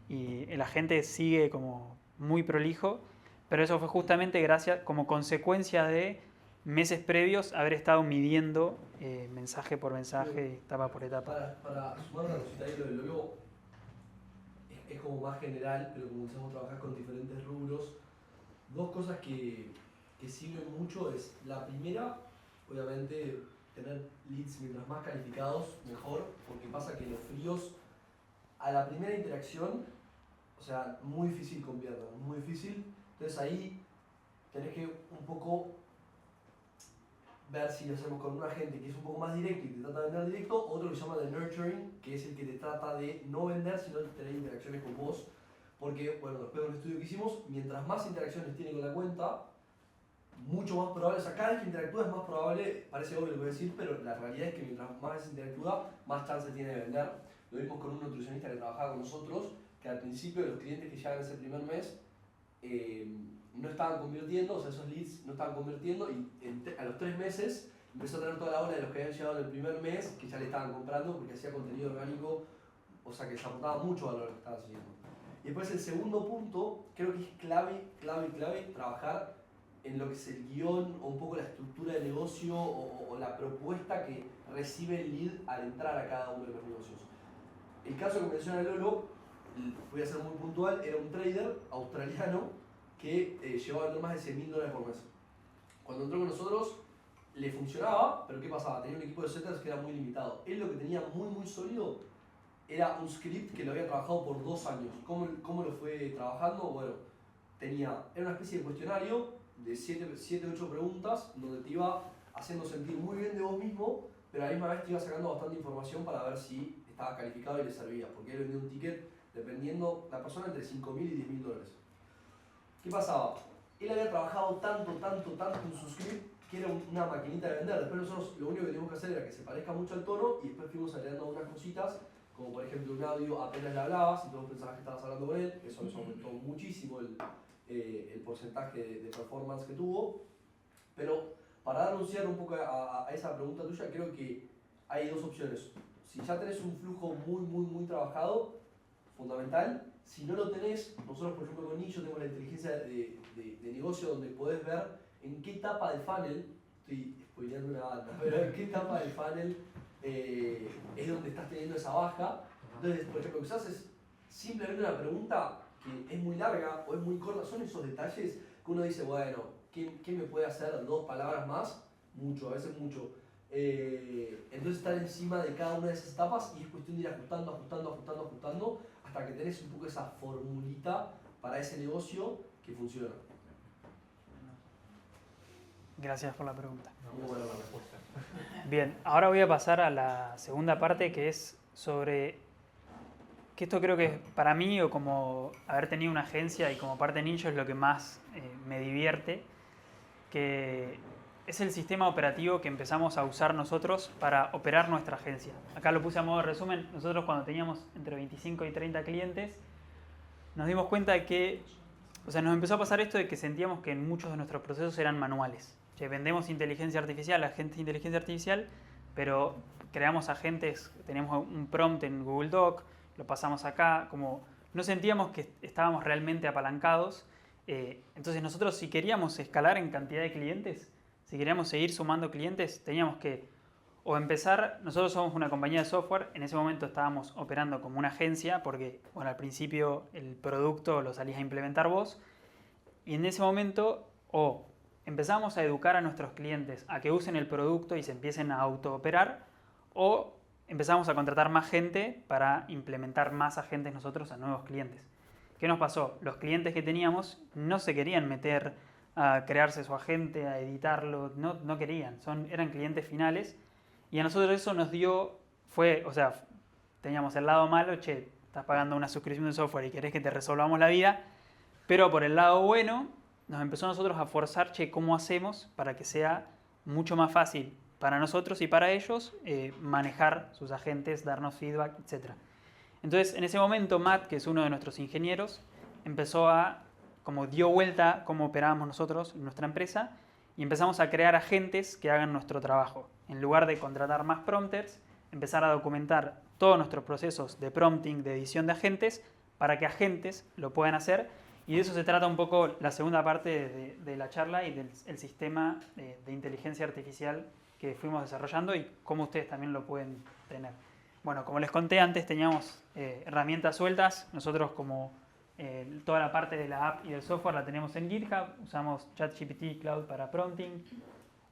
y la gente sigue como muy prolijo, pero eso fue justamente como consecuencia de meses previos haber estado midiendo mensaje por mensaje, etapa por etapa. Para sumar una cosita ahí, lo del logo es como más general, pero como empezamos a trabajar con diferentes rubros, dos cosas que sirven mucho es, la primera, obviamente, tener leads mientras más calificados, mejor, porque pasa que los fríos, a la primera interacción, o sea, muy difícil conviertan, muy difícil, Entonces ahí tenés que un poco ver si lo hacemos con un agente que es un poco más directo y te trata de vender directo, otro que se llama de nurturing, que es el que te trata de no vender, sino de tener interacciones con vos. Porque, bueno, después de un estudio que hicimos, mientras más interacciones tiene con la cuenta, mucho más probable, o sea, cada vez que interactúa es más probable, parece obvio lo que voy a decir, pero la realidad es que mientras más veces interactúa, más chance tiene de vender. Lo vimos con un nutricionista que trabajaba con nosotros, que al principio los clientes que llegaban ese primer mes no estaban convirtiendo, o sea, esos leads no estaban convirtiendo, y a los 3 meses empezó a tener toda la ola de los que habían llegado en el primer mes, que ya le estaban comprando porque hacía contenido orgánico, o sea, que les aportaba mucho valor a lo que estaban haciendo. Y después el segundo punto, creo que es clave, trabajar en lo que es el guión o un poco la estructura de negocio o la propuesta que recibe el lead al entrar a cada uno de los negocios. El caso que menciona Lolo, voy a ser muy puntual, era un trader australiano que llevaba a vender más de $100.000 por mes. Cuando entró con nosotros le funcionaba, pero ¿qué pasaba? Tenía un equipo de setters que era muy limitado. Él lo que tenía muy sólido era un script que lo había trabajado por 2 años. ¿Cómo lo fue trabajando? Bueno, era una especie de cuestionario de 7-8 preguntas donde te iba haciendo sentir muy bien de vos mismo, pero a la misma vez te iba sacando bastante información para ver si estabas calificado y le servía, porque él vendía un ticket dependiendo la persona entre $5.000 y $10.000. ¿Qué pasaba? Él había trabajado tanto en su script que era una maquinita de vender. Después nosotros lo único que teníamos que hacer era que se parezca mucho al tono y después fuimos agregando unas cositas, como por ejemplo un audio apenas le hablabas y todos pensabas que estabas hablando con él, eso les aumentó muchísimo el porcentaje de performance que tuvo. Pero para dar un cierre un poco a esa pregunta tuya, creo que hay 2 opciones. Si ya tenés un flujo muy trabajado, fundamental. Si no lo tenés, nosotros por ejemplo con Nicho tenemos la inteligencia de negocio donde podés ver en qué etapa del funnel, estoy spoileando una banda, pero en qué etapa del funnel es donde estás teniendo esa baja. Entonces, por ejemplo, lo que haces es simplemente una pregunta que es muy larga o es muy corta, son esos detalles que uno dice, bueno, ¿qué me puede hacer 2 palabras más? Mucho, a veces mucho. Entonces estar encima de cada una de esas etapas y es cuestión de ir ajustando hasta que tenés un poco esa formulita para ese negocio que funciona. Gracias por la pregunta. Muy buena la respuesta. Bien, ahora voy a pasar a la segunda parte, que es sobre, que esto creo que para mí, o como haber tenido una agencia y como parte de Ninja, es lo que más me divierte, que es el sistema operativo que empezamos a usar nosotros para operar nuestra agencia. Acá lo puse a modo de resumen. Nosotros cuando teníamos entre 25 y 30 clientes, nos dimos cuenta de que, o sea, nos empezó a pasar esto de que sentíamos que muchos de nuestros procesos eran manuales. Che, vendemos inteligencia artificial, agentes de inteligencia artificial, pero creamos agentes, tenemos un prompt en Google Doc, lo pasamos acá, como no sentíamos que estábamos realmente apalancados. Entonces nosotros, si queríamos escalar en cantidad de clientes, si queríamos seguir sumando clientes, teníamos que o empezar, nosotros somos una compañía de software, en ese momento estábamos operando como una agencia porque, bueno, al principio el producto lo salías a implementar vos, y en ese momento o empezamos a educar a nuestros clientes a que usen el producto y se empiecen a autooperar, o empezamos a contratar más gente para implementar más agentes nosotros a nuevos clientes. ¿Qué nos pasó? Los clientes que teníamos no se querían meter a crearse su agente, a editarlo, no querían, eran clientes finales, y a nosotros eso nos dio, teníamos el lado malo, che, estás pagando una suscripción de software y querés que te resolvamos la vida, pero por el lado bueno, nos empezó a nosotros a forzar, che, ¿cómo hacemos para que sea mucho más fácil para nosotros y para ellos manejar sus agentes, darnos feedback, etc.? Entonces, en ese momento, Matt, que es uno de nuestros ingenieros, empezó como dio vuelta cómo operábamos nosotros en nuestra empresa y empezamos a crear agentes que hagan nuestro trabajo. En lugar de contratar más prompters, empezar a documentar todos nuestros procesos de prompting, de edición de agentes, para que agentes lo puedan hacer. Y de eso se trata un poco la segunda parte de la charla y del sistema de inteligencia artificial que fuimos desarrollando y cómo ustedes también lo pueden tener. Bueno, como les conté antes, teníamos herramientas sueltas. Nosotros como toda la parte de la app y del software la tenemos en GitHub. Usamos ChatGPT Cloud para prompting,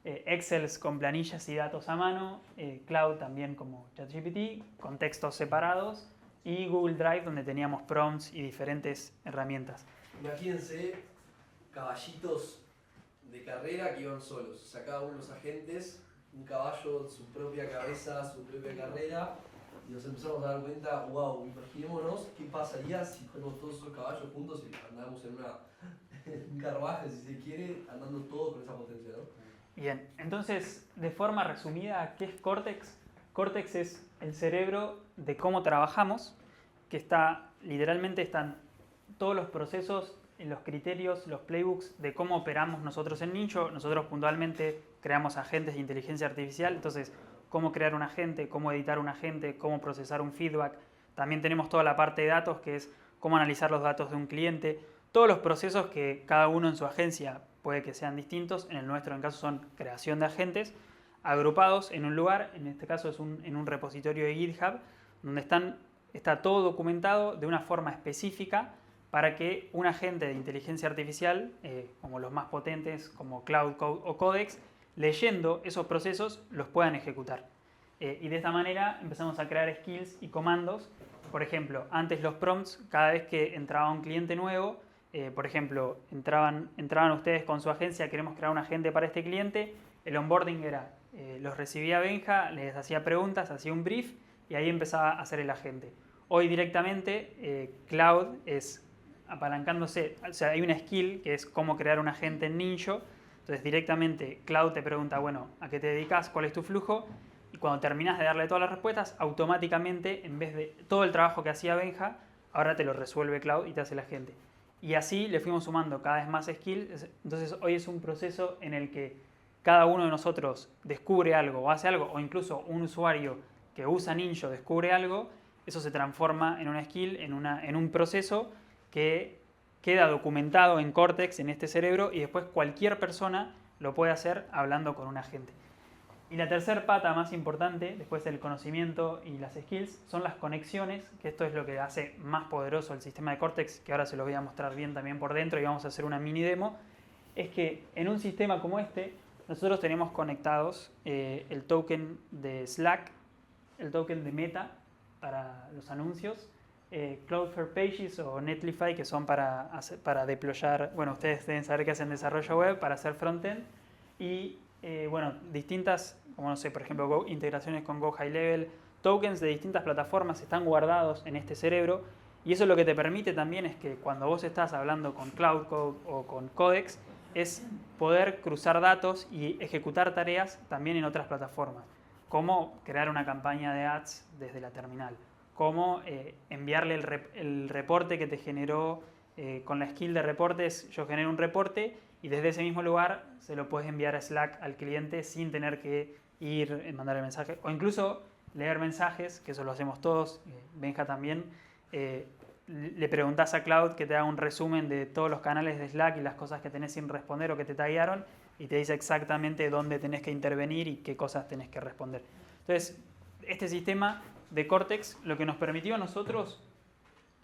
Excel con planillas y datos a mano, Cloud también como ChatGPT, con textos separados, y Google Drive donde teníamos prompts y diferentes herramientas. Imagínense caballitos de carrera que iban solos. O sea, cada uno de los agentes, un caballo, su propia cabeza, su propia carrera. Y nos empezamos a dar cuenta, wow, imaginémonos qué pasaría si ponemos todos esos caballos juntos y andamos en un carruaje, si se quiere, andando todos con esa potencia, ¿no? Bien, entonces, de forma resumida, ¿qué es Cortex? Cortex es el cerebro de cómo trabajamos, que literalmente están todos los procesos, los criterios, los playbooks de cómo operamos nosotros en Ninjo. Nosotros puntualmente creamos agentes de inteligencia artificial, entonces cómo crear un agente, cómo editar un agente, cómo procesar un feedback. También tenemos toda la parte de datos, que es cómo analizar los datos de un cliente. Todos los procesos que cada uno en su agencia puede que sean distintos. En el nuestro, en caso, son creación de agentes agrupados en un lugar. En este caso es en un repositorio de GitHub, donde está todo documentado de una forma específica para que un agente de inteligencia artificial, como los más potentes, como Cloud Code o Codex, leyendo esos procesos, los puedan ejecutar. Y de esta manera empezamos a crear skills y comandos. Por ejemplo, antes los prompts, cada vez que entraba un cliente nuevo, por ejemplo, entraban ustedes con su agencia, queremos crear un agente para este cliente, el onboarding era, los recibía Benja, les hacía preguntas, hacía un brief y ahí empezaba a hacer el agente. Hoy directamente Cloud es apalancándose, o sea, hay una skill que es cómo crear un agente en Ninjo. Entonces directamente Cloud te pregunta, bueno, ¿a qué te dedicas? ¿Cuál es tu flujo? Y cuando terminas de darle todas las respuestas, automáticamente, en vez de todo el trabajo que hacía Benja, ahora te lo resuelve Cloud y te hace la agente. Y así le fuimos sumando cada vez más skills. Entonces hoy es un proceso en el que cada uno de nosotros descubre algo o hace algo, o incluso un usuario que usa Ninjo descubre algo, eso se transforma en una skill, en un proceso que queda documentado en Cortex, en este cerebro, y después cualquier persona lo puede hacer hablando con un agente. Y la tercera pata más importante, después del conocimiento y las skills, son las conexiones, que esto es lo que hace más poderoso el sistema de Cortex, que ahora se lo voy a mostrar bien también por dentro y vamos a hacer una mini demo. Es que en un sistema como este, nosotros tenemos conectados el token de Slack, el token de Meta para los anuncios, Cloudflare Pages o Netlify, que son para deployar, bueno, ustedes deben saber que hacen desarrollo web para hacer frontend, y bueno, distintas, como no sé, por ejemplo, integraciones con Go High Level, tokens de distintas plataformas están guardados en este cerebro, y eso lo que te permite también es que cuando vos estás hablando con Cloud Code o con Codex, es poder cruzar datos y ejecutar tareas también en otras plataformas, como crear una campaña de ads desde la terminal, como enviarle el reporte que te generó con la skill de reportes. Yo genero un reporte y desde ese mismo lugar se lo puedes enviar a Slack al cliente sin tener que ir a mandar el mensaje, o incluso leer mensajes, que eso lo hacemos todos, Benja también. Le preguntás a Cloud que te haga un resumen de todos los canales de Slack y las cosas que tenés sin responder o que te taguearon, y te dice exactamente dónde tenés que intervenir y qué cosas tenés que responder. Entonces, este sistema de Cortex lo que nos permitió a nosotros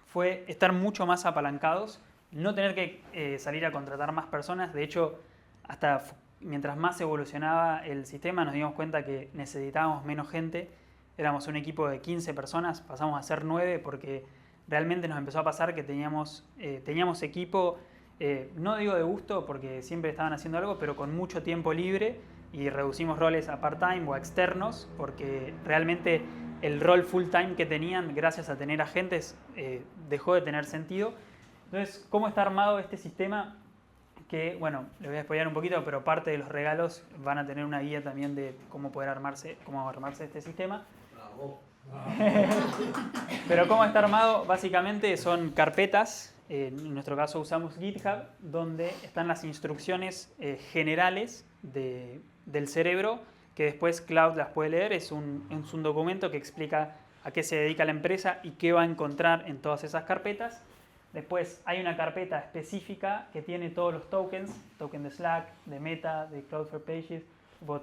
fue estar mucho más apalancados, no tener que salir a contratar más personas. De hecho, hasta mientras más evolucionaba el sistema nos dimos cuenta que necesitábamos menos gente. Éramos un equipo de 15 personas, pasamos a ser 9 porque realmente nos empezó a pasar que teníamos equipo, no digo de gusto porque siempre estaban haciendo algo, pero con mucho tiempo libre, y reducimos roles a part-time o a externos porque realmente el rol full-time que tenían gracias a tener agentes dejó de tener sentido. Entonces, ¿cómo está armado este sistema? Que, bueno, les voy a spoilear un poquito, pero parte de los regalos van a tener una guía también de cómo poder armarse este sistema. Bravo. Pero cómo está armado, básicamente son carpetas. En nuestro caso usamos GitHub, donde están las instrucciones generales del cerebro, que después Cloud las puede leer. Es un documento que explica a qué se dedica la empresa y qué va a encontrar en todas esas carpetas. Después hay una carpeta específica que tiene todos los tokens, token de Slack, de Meta, de Cloudflare Pages,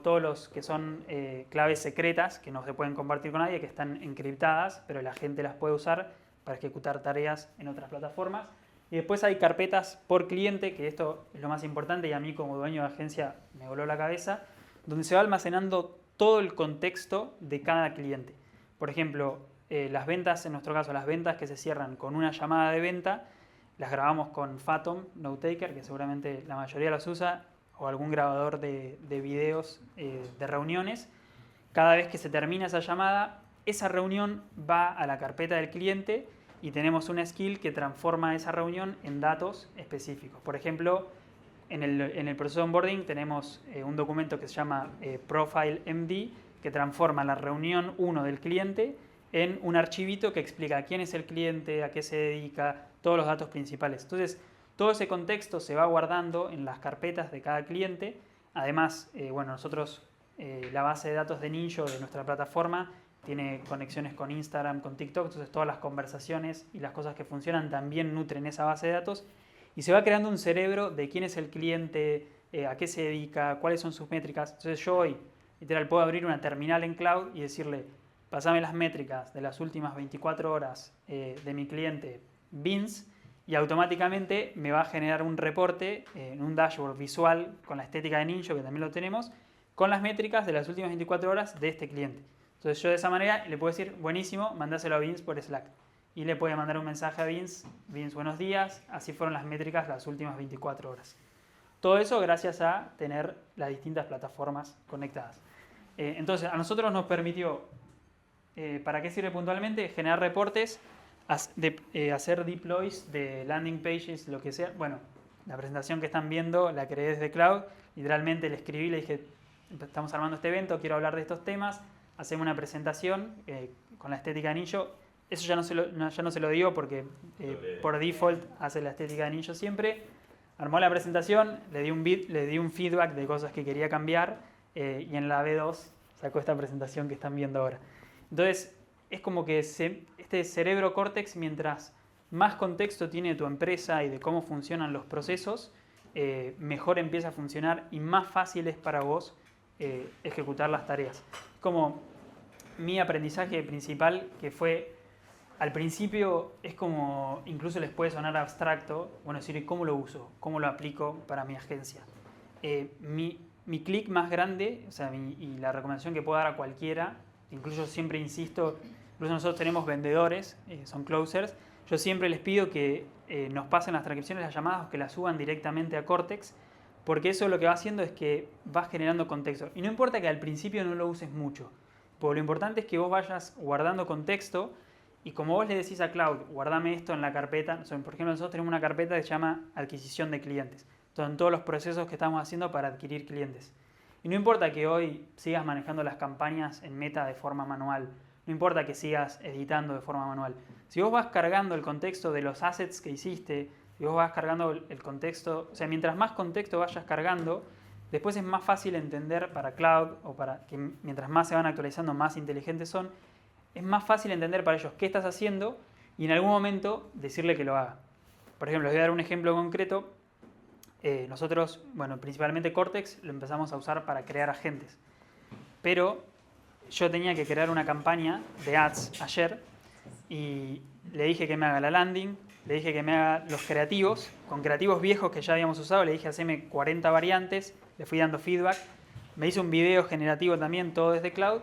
todos los que son claves secretas que no se pueden compartir con nadie, que están encriptadas, pero la gente las puede usar para ejecutar tareas en otras plataformas. Y después hay carpetas por cliente, que esto es lo más importante y a mí como dueño de agencia me voló la cabeza, donde se va almacenando todo el contexto de cada cliente. Por ejemplo, las ventas, en nuestro caso las ventas que se cierran con una llamada de venta, las grabamos con Fathom Notetaker, que seguramente la mayoría los usa, o algún grabador de videos de reuniones. Cada vez que se termina esa llamada, esa reunión va a la carpeta del cliente y tenemos una skill que transforma esa reunión en datos específicos. Por ejemplo, en el proceso de onboarding tenemos un documento que se llama Profile MD, que transforma la reunión 1 del cliente en un archivito que explica quién es el cliente, a qué se dedica, todos los datos principales. Entonces, todo ese contexto se va guardando en las carpetas de cada cliente. Además, bueno, nosotros, la base de datos de Ninjo de nuestra plataforma tiene conexiones con Instagram, con TikTok, entonces todas las conversaciones y las cosas que funcionan también nutren esa base de datos y se va creando un cerebro de quién es el cliente, a qué se dedica, cuáles son sus métricas. Entonces yo hoy, literal, puedo abrir una terminal en cloud y decirle, pasame las métricas de las últimas 24 horas de mi cliente Beans y automáticamente me va a generar un reporte en un dashboard visual con la estética de Ninjo, que también lo tenemos, con las métricas de las últimas 24 horas de este cliente. Entonces yo de esa manera le puedo decir, buenísimo, mandáselo a Beans por Slack. Y le puede mandar un mensaje a Beans, Beans, buenos días, así fueron las métricas las últimas 24 horas. Todo eso gracias a tener las distintas plataformas conectadas. Entonces a nosotros nos permitió, ¿para qué sirve puntualmente? Generar reportes, hacer deploys de landing pages, lo que sea. Bueno, la presentación que están viendo la creé desde Cloud. Literalmente le escribí, le dije, estamos armando este evento, quiero hablar de estos temas, hacemos una presentación con la estética de Ninjo. Eso ya no se lo digo porque por default hace la estética de Ninjo siempre. Armó la presentación, le di un feedback de cosas que quería cambiar y en la B2 sacó esta presentación que están viendo ahora. Entonces, es como que este cerebro córtex, mientras más contexto tiene tu empresa y de cómo funcionan los procesos, mejor empieza a funcionar y más fácil es para vos ejecutar las tareas. Como mi aprendizaje principal, que fue, al principio es como, incluso les puede sonar abstracto, bueno, decir, ¿cómo lo uso? ¿Cómo lo aplico para mi agencia? Mi clic más grande, o sea, y la recomendación que puedo dar a cualquiera, incluso siempre insisto, incluso nosotros tenemos vendedores, son closers, yo siempre les pido que nos pasen las transcripciones, las llamadas, o que las suban directamente a Cortex, porque eso lo que va haciendo es que vas generando contexto. Y no importa que al principio no lo uses mucho, porque lo importante es que vos vayas guardando contexto y como vos le decís a Cloud, guardame esto en la carpeta, por ejemplo, nosotros tenemos una carpeta que se llama adquisición de clientes, son todos los procesos que estamos haciendo para adquirir clientes. Y no importa que hoy sigas manejando las campañas en Meta de forma manual, no importa que sigas editando de forma manual. Si vos vas cargando el contexto de los assets que hiciste, si vos vas cargando el contexto, o sea, mientras más contexto vayas cargando, después es más fácil entender para Cloud, o para que mientras más se van actualizando, más inteligentes son, es más fácil entender para ellos qué estás haciendo y en algún momento decirle que lo haga. Por ejemplo, les voy a dar un ejemplo concreto. Nosotros, bueno, principalmente Cortex lo empezamos a usar para crear agentes. Pero yo tenía que crear una campaña de ads ayer y le dije que me haga la landing, le dije que me haga los creativos, con creativos viejos que ya habíamos usado, le dije haceme 40 variantes, le fui dando feedback, me hizo un video generativo también, todo desde Cloud,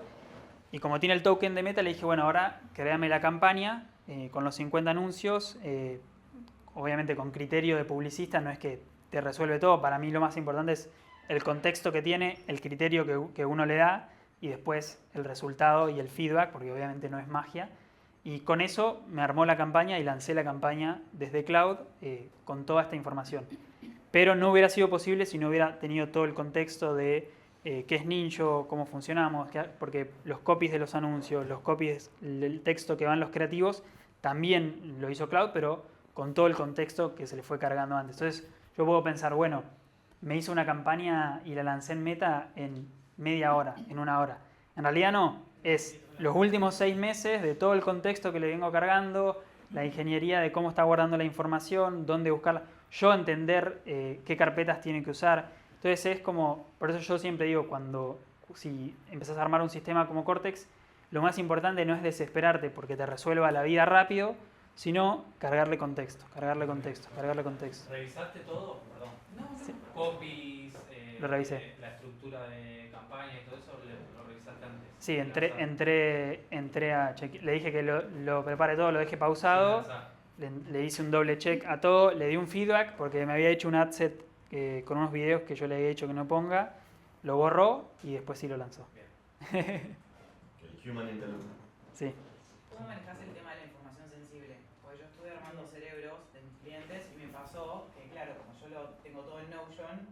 y como tiene el token de Meta, le dije, bueno, ahora créame la campaña con los 50 anuncios, obviamente con criterio de publicista, no es que te resuelve todo, para mí lo más importante es el contexto que tiene, el criterio que uno le da, y después el resultado y el feedback, porque obviamente no es magia. Y con eso me armó la campaña y lancé la campaña desde Cloud con toda esta información. Pero no hubiera sido posible si no hubiera tenido todo el contexto de qué es Ninjo, cómo funcionamos, porque los copies de los anuncios, los copies del texto que van los creativos, también lo hizo Cloud, pero con todo el contexto que se le fue cargando antes. Entonces yo puedo pensar, bueno, me hice una campaña y la lancé en Meta en media hora, en una hora. En realidad no, es los últimos 6 meses de todo el contexto que le vengo cargando, la ingeniería de cómo está guardando la información, dónde buscarla, yo entender qué carpetas tiene que usar. Entonces es como, por eso yo siempre digo, si empezás a armar un sistema como Cortex, lo más importante no es desesperarte porque te resuelva la vida rápido, sino cargarle contexto, cargarle contexto, cargarle contexto. ¿Revisaste todo? Perdón. No, Sí. Copies, Lo revisé. la estructura de campaña y todo eso, lo revisaste antes. Sí, entré a chequear, le dije que lo prepare todo, lo dejé pausado le hice un doble check a todo, le di un feedback porque me había hecho un ad set con unos videos que yo le había dicho que no ponga, lo borró y después sí lo lanzó. El human in the loop. Sí. ¿Cómo manejás el tema de la información sensible? Porque yo estuve armando cerebros de mis clientes y me pasó que, claro, como yo tengo todo en Notion,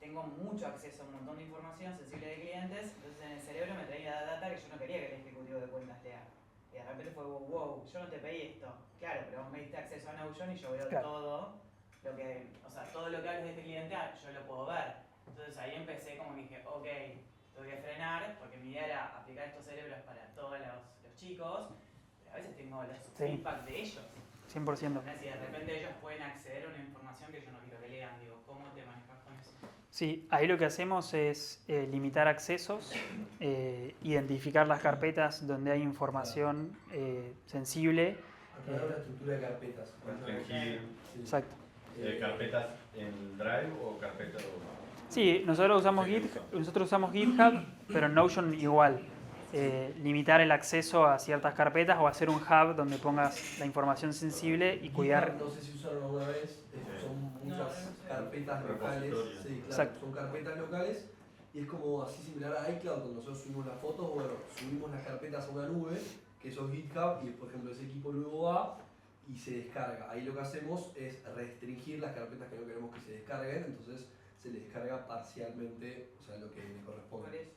tengo mucho acceso a un montón de información sensible de clientes, entonces en el cerebro me traía data que yo no quería que el ejecutivo de cuentas lea. Y de repente fue, wow, yo no te pedí esto. Claro, pero vos me diste acceso a Notion y yo veo todo lo que, o sea, todo lo que hables de este cliente, yo lo puedo ver. Entonces ahí empecé como que dije, ok, tengo que frenar, porque mi idea era aplicar estos cerebros para todos los chicos, pero a veces tengo los feedback de ellos. 100%. Si de repente ellos pueden acceder a una información que yo no quiero que lean, digo, ¿cómo te manejas con eso? Sí, ahí lo que hacemos es limitar accesos, identificar las carpetas donde hay información sensible. Aclarar la estructura de carpetas. Restringir Exacto. carpetas en Drive o carpetas. Sí, nosotros usamos GitHub, pero en Notion igual. Limitar el acceso a ciertas carpetas o hacer un hub donde pongas la información sensible y cuidar. No sé si usaron alguna vez, son muchas carpetas locales. Sí, claro, Exacto. son carpetas locales y es como así similar a iCloud, cuando nosotros subimos las fotos, bueno, subimos las carpetas a una nube, que eso es GitHub, y por ejemplo ese equipo luego va y se descarga. Ahí lo que hacemos es restringir las carpetas que no queremos que se descarguen, entonces se le descarga parcialmente, o sea, lo que le corresponde.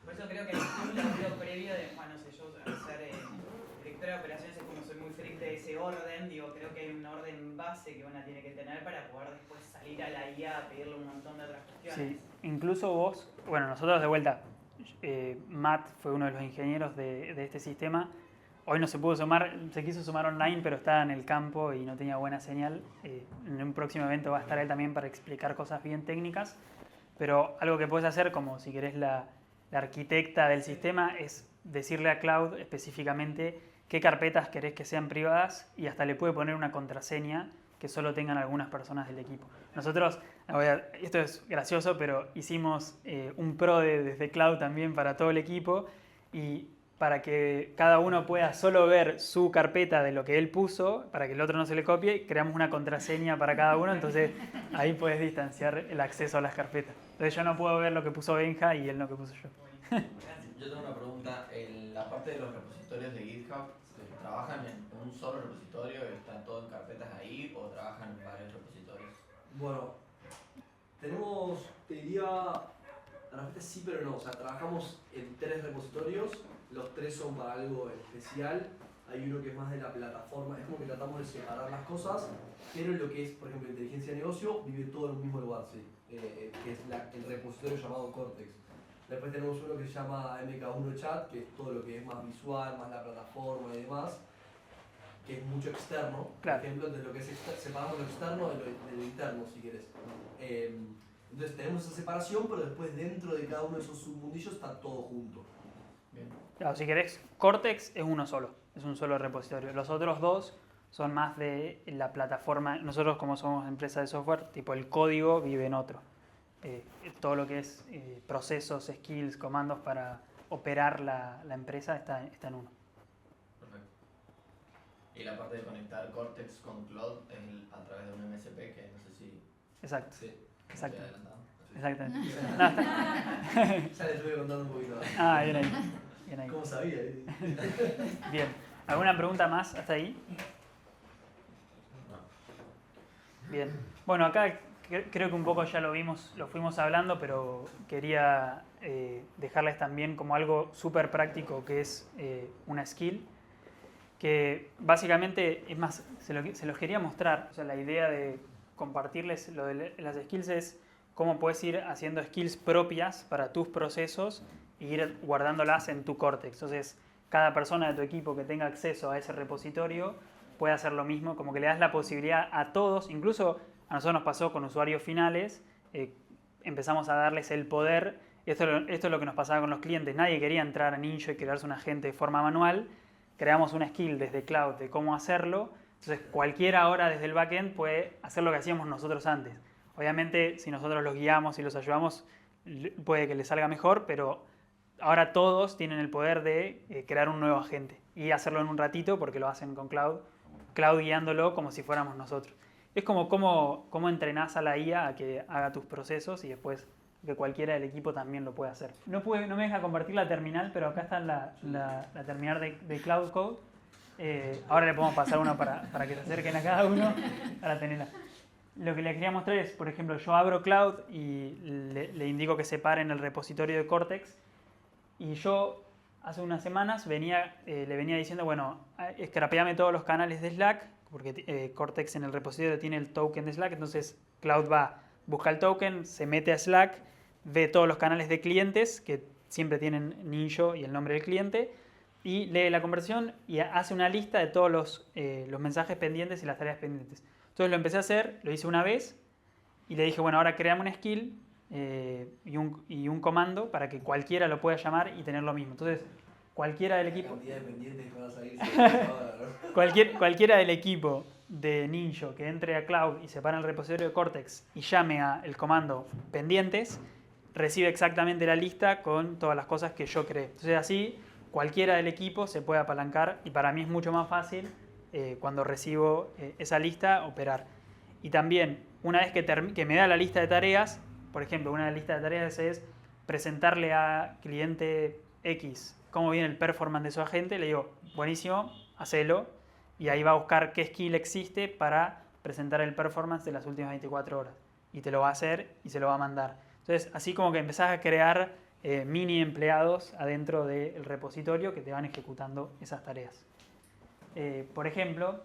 Por eso creo que un laburo previo de, bueno, no sé, yo al ser directora de operaciones es como soy muy freak de ese orden, digo, creo que hay un orden base que una tiene que tener para poder después salir a la IA a pedirle un montón de otras cuestiones. Sí, incluso vos, bueno, nosotros de vuelta, Matt fue uno de los ingenieros de este sistema. Hoy no se pudo sumar, se quiso sumar online, pero estaba en el campo y no tenía buena señal. En un próximo evento va a estar él también para explicar cosas bien técnicas. Pero algo que puedes hacer, como si querés la arquitecta del sistema, es decirle a Cloud específicamente qué carpetas querés que sean privadas y hasta le puede poner una contraseña que solo tengan algunas personas del equipo. Nosotros, esto es gracioso, pero hicimos un pro desde Cloud también para todo el equipo y para que cada uno pueda solo ver su carpeta de lo que él puso, para que el otro no se le copie, creamos una contraseña para cada uno, entonces ahí puedes distanciar el acceso a las carpetas. Entonces yo no puedo ver lo que puso Benja y él lo que puso yo. Yo tengo una pregunta. En la parte de los repositorios de GitHub, ¿trabajan en un solo repositorio y están todo en carpetas ahí o trabajan en varios repositorios? Bueno, tenemos, te diría, la respuesta es sí pero no. O sea, trabajamos en 3 repositorios, los 3 son para algo especial. Hay uno que es más de la plataforma, es como que tratamos de separar las cosas, pero lo que es, por ejemplo, inteligencia de negocio, vive todo en un mismo lugar, sí, que es el repositorio llamado Cortex. Después tenemos uno que se llama MK1 Chat, que es todo lo que es más visual, más la plataforma y demás, que es mucho externo. Claro. Por ejemplo, entonces lo que es separamos lo externo de lo interno, si querés. Entonces tenemos esa separación, pero después dentro de cada uno de esos submundillos está todo junto. Bien. Claro, si querés, Cortex es uno solo, es un solo repositorio. Los otros 2 son más de la plataforma. Nosotros, como somos empresa de software, tipo el código vive en otro. Todo lo que es procesos, skills, comandos para operar la empresa está en uno. Perfecto. Y la parte de conectar Cortex con Cloud es a través de un MSP que no sé si... Exacto. Sí. Exacto. estoy adelantado. Exactamente. No, Ya les voy contando un poquito. bien ahí. Bien ahí. ¿Cómo sabía? Bien. ¿Alguna pregunta más hasta ahí? Bien. Bueno, acá creo que un poco ya lo fuimos hablando, pero quería dejarles también como algo súper práctico que es una skill, que básicamente, es más, se los quería mostrar. O sea, la idea de compartirles lo de las skills es cómo puedes ir haciendo skills propias para tus procesos e ir guardándolas en tu Cortex. Entonces, cada persona de tu equipo que tenga acceso a ese repositorio puede hacer lo mismo, como que le das la posibilidad a todos, incluso a nosotros nos pasó con usuarios finales, empezamos a darles el poder. Esto es lo que nos pasaba con los clientes. Nadie quería entrar a Ninja y crearse un agente de forma manual. Creamos una skill desde Cloud de cómo hacerlo. Entonces, cualquiera ahora desde el backend puede hacer lo que hacíamos nosotros antes. Obviamente, si nosotros los guiamos y los ayudamos, puede que les salga mejor, pero ahora todos tienen el poder de crear un nuevo agente y hacerlo en un ratito porque lo hacen con Cloud Cloud guiándolo como si fuéramos nosotros. Es como cómo entrenás a la IA a que haga tus procesos y después que cualquiera del equipo también lo pueda hacer. No me deja compartir la terminal, pero acá está la terminal de Cloud Code. Ahora le podemos pasar uno para que se acerquen a cada uno para tenerla. Lo que les quería mostrar es, por ejemplo, yo abro Cloud y le indico que separen el repositorio de Cortex. Y yo hace unas semanas le venía diciendo, bueno, scrapeame todos los canales de Slack, porque Cortex en el repositorio tiene el token de Slack. Entonces Cloud busca el token, se mete a Slack, ve todos los canales de clientes que siempre tienen Ninja y el nombre del cliente, y lee la conversión y hace una lista de todos los mensajes pendientes y las tareas pendientes. Entonces lo empecé a hacer, lo hice una vez y le dije, bueno, ahora créame un skill y un comando para que cualquiera lo pueda llamar y tener lo mismo. Entonces, cualquiera del equipo... La cantidad de pendientes que van a salir ahora, ¿no? Cualquiera del equipo de Ninja que entre a Cloud y separa el repositorio de Cortex y llame el comando pendientes, recibe exactamente la lista con todas las cosas que yo creé. Entonces así cualquiera del equipo se puede apalancar y para mí es mucho más fácil cuando recibo esa lista operar. Y también una vez que me da la lista de tareas, por ejemplo, una de las listas de tareas es presentarle a cliente X cómo viene el performance de su agente, le digo, buenísimo, hacelo, y ahí va a buscar qué skill existe para presentar el performance de las últimas 24 horas. Y te lo va a hacer y se lo va a mandar. Entonces, así como que empezás a crear mini empleados adentro del repositorio que te van ejecutando esas tareas. Por ejemplo,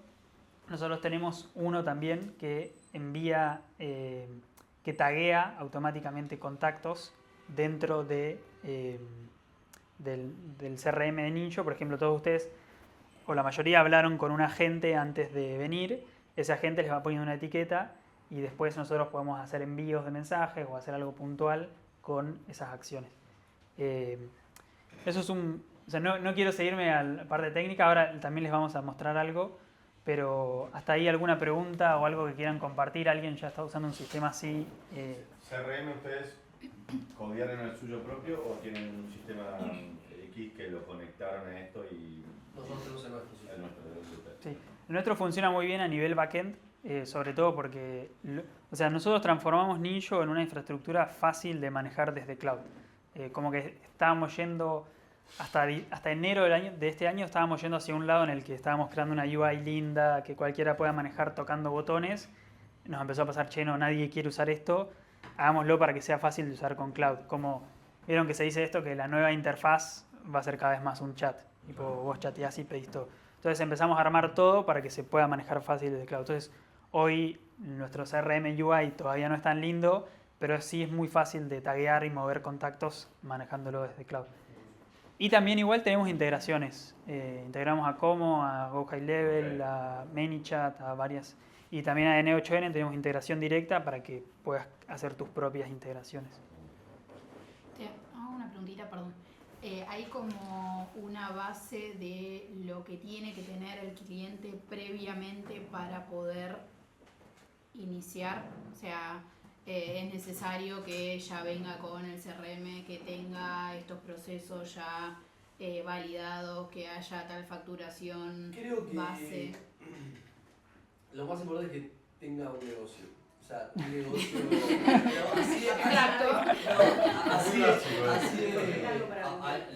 nosotros tenemos uno también que envía, que taguea automáticamente contactos dentro del CRM de Ninja. Por ejemplo, todos ustedes o la mayoría hablaron con un agente antes de venir, ese agente les va poniendo una etiqueta y después nosotros podemos hacer envíos de mensajes o hacer algo puntual con esas acciones. Eso es o sea, no quiero seguirme a la parte técnica, ahora también les vamos a mostrar algo, pero hasta ahí alguna pregunta o algo que quieran compartir. ¿Alguien ya está usando un sistema así? ¿CRM ustedes codearon el suyo propio o tienen un sistema X que lo conectaron a esto y... Nosotros tenemos el nuestro. El nuestro. Sí. El nuestro funciona muy bien a nivel backend, sobre todo porque o sea, nosotros transformamos Ninja en una infraestructura fácil de manejar desde cloud. Como que estábamos yendo, hasta enero de este año, estábamos yendo hacia un lado en el que estábamos creando una UI linda, que cualquiera pueda manejar tocando botones. Nos empezó a pasar, no, nadie quiere usar esto, hagámoslo para que sea fácil de usar con cloud. Como vieron que se dice esto, que la nueva interfaz va a ser cada vez más un chat. Tipo, vos chateás y pedís todo. Entonces empezamos a armar todo para que se pueda manejar fácil desde cloud. Entonces hoy nuestro CRM UI todavía no es tan lindo, pero sí es muy fácil de taguear y mover contactos manejándolo desde cloud. Y también igual tenemos integraciones. Integramos a Como, a Go High Level, a ManyChat, a varias. Y también a N8N tenemos integración directa para que puedas hacer tus propias integraciones. Te hago una preguntita, perdón. Hay como una base de lo que tiene que tener el cliente previamente para poder iniciar, o sea, es necesario que ya venga con el CRM, que tenga estos procesos ya validados, que haya tal facturación. Creo que base. Lo más importante es que tenga un negocio. O sea, un negocio.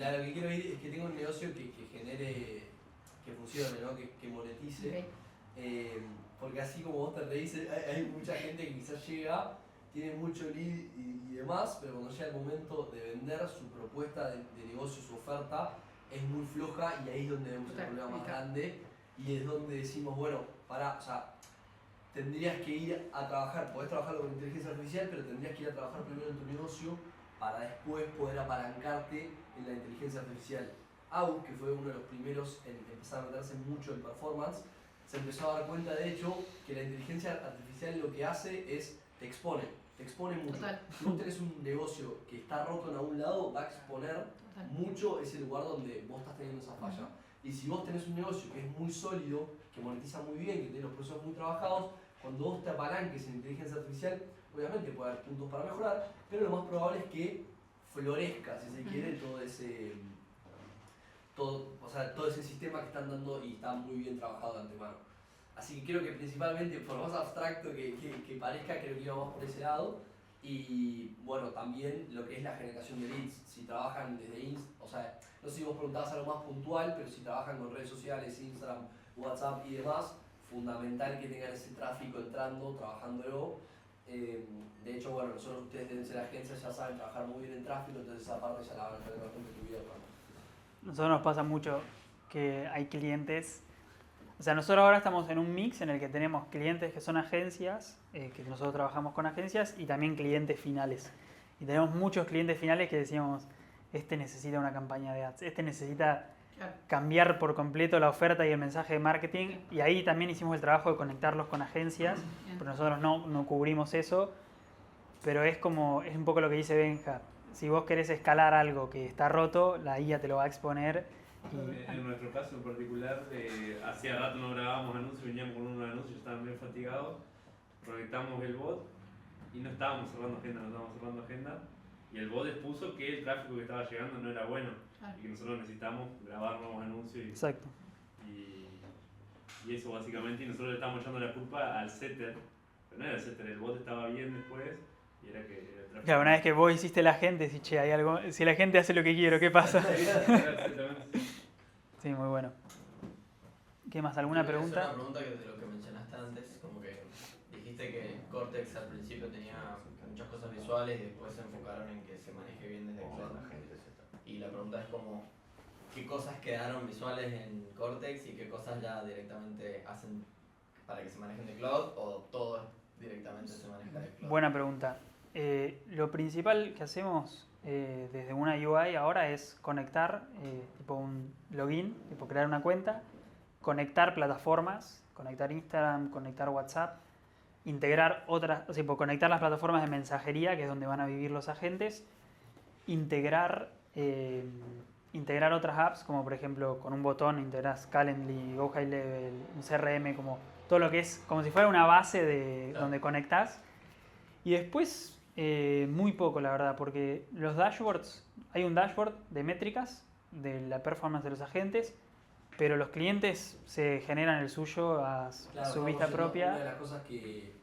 Lo que quiero ir es que tenga un negocio que genere, que funcione, ¿no? Que monetice. Okay. Porque así como vos te reís, hay mucha gente que quizás llega, tiene mucho lead y demás, pero cuando llega el momento de vender su propuesta de negocio, su oferta, es muy floja y ahí es donde vemos el problema más grande y es donde decimos, bueno, o sea, tendrías que ir a trabajar, podés trabajarlo con inteligencia artificial, pero tendrías que ir a trabajar primero en tu negocio para después poder apalancarte en la inteligencia artificial. AUS, que fue uno de los primeros en empezar a meterse mucho en performance, se empezó a dar cuenta de hecho que la inteligencia artificial lo que hace es te expone mucho. Total. Si vos tenés un negocio que está roto en algún lado, va a exponer mucho ese lugar donde vos estás teniendo esa falla. Y si vos tenés un negocio que es muy sólido, que monetiza muy bien, que tiene los procesos muy trabajados, cuando vos te apalanques en inteligencia artificial, obviamente puede haber puntos para mejorar, pero lo más probable es que florezca, si se quiere, todo ese sistema que están dando y está muy bien trabajado de antemano. Así que creo que principalmente, por más abstracto que parezca, creo que íbamos por ese lado. Y bueno, también lo que es la generación de leads. Si trabajan desde Insta, o sea, no sé si vos preguntabas algo más puntual, pero si trabajan con redes sociales, Instagram, WhatsApp y demás, fundamental que tengan ese tráfico entrando, trabajándolo. De hecho, bueno, nosotros, ustedes deben ser agencias, ya saben trabajar muy bien en tráfico, entonces esa parte ya la van a tener bastante cubierta. Nosotros nos pasa mucho que hay clientes, o sea, nosotros ahora estamos en un mix en el que tenemos clientes que son agencias, que nosotros trabajamos con agencias, y también clientes finales. Y tenemos muchos clientes finales que decíamos, este necesita una campaña de ads, este necesita cambiar por completo la oferta y el mensaje de marketing, y ahí también hicimos el trabajo de conectarlos con agencias, pero nosotros no cubrimos eso, pero es un poco lo que dice Benja. Si vos querés escalar algo que está roto, la IA te lo va a exponer. En nuestro caso en particular, hacía rato no grabábamos anuncios, veníamos con unos anuncios, estaban bien fatigados, conectamos el bot y no estábamos cerrando agenda, y el bot expuso que el tráfico que estaba llegando no era bueno y que nosotros necesitamos grabar nuevos anuncios. Exacto. Y eso básicamente, y nosotros le estábamos echando la culpa al setter, pero no era el setter, el bot estaba bien después. Y era que el tráfico... Claro, una vez que vos hiciste la gente, decís, che, hay algo, si la gente hace lo que quiero, ¿qué pasa? Sí, muy bueno. ¿Qué más? ¿Alguna pregunta? Una pregunta que de lo que mencionaste antes, como que dijiste que Cortex al principio tenía muchas cosas visuales y después se enfocaron en que se maneje bien desde Cloud. Y la pregunta es como, ¿qué cosas quedaron visuales en Cortex y qué cosas ya directamente hacen para que se manejen de Cloud, o todo directamente se maneja de Cloud? Buena pregunta. Lo principal que hacemos desde una UI ahora es conectar, tipo un login, tipo crear una cuenta, conectar plataformas, conectar Instagram, conectar WhatsApp, integrar otras, o sea, tipo, conectar las plataformas de mensajería, que es donde van a vivir los agentes, integrar otras apps, como por ejemplo con un botón integras Calendly, Go High Level, un CRM, como todo lo que es, como si fuera una base de donde conectas. Y después, muy poco la verdad, porque los dashboards, hay un dashboard de métricas de la performance de los agentes, pero los clientes se generan el suyo a su vista propia. Una de las cosas que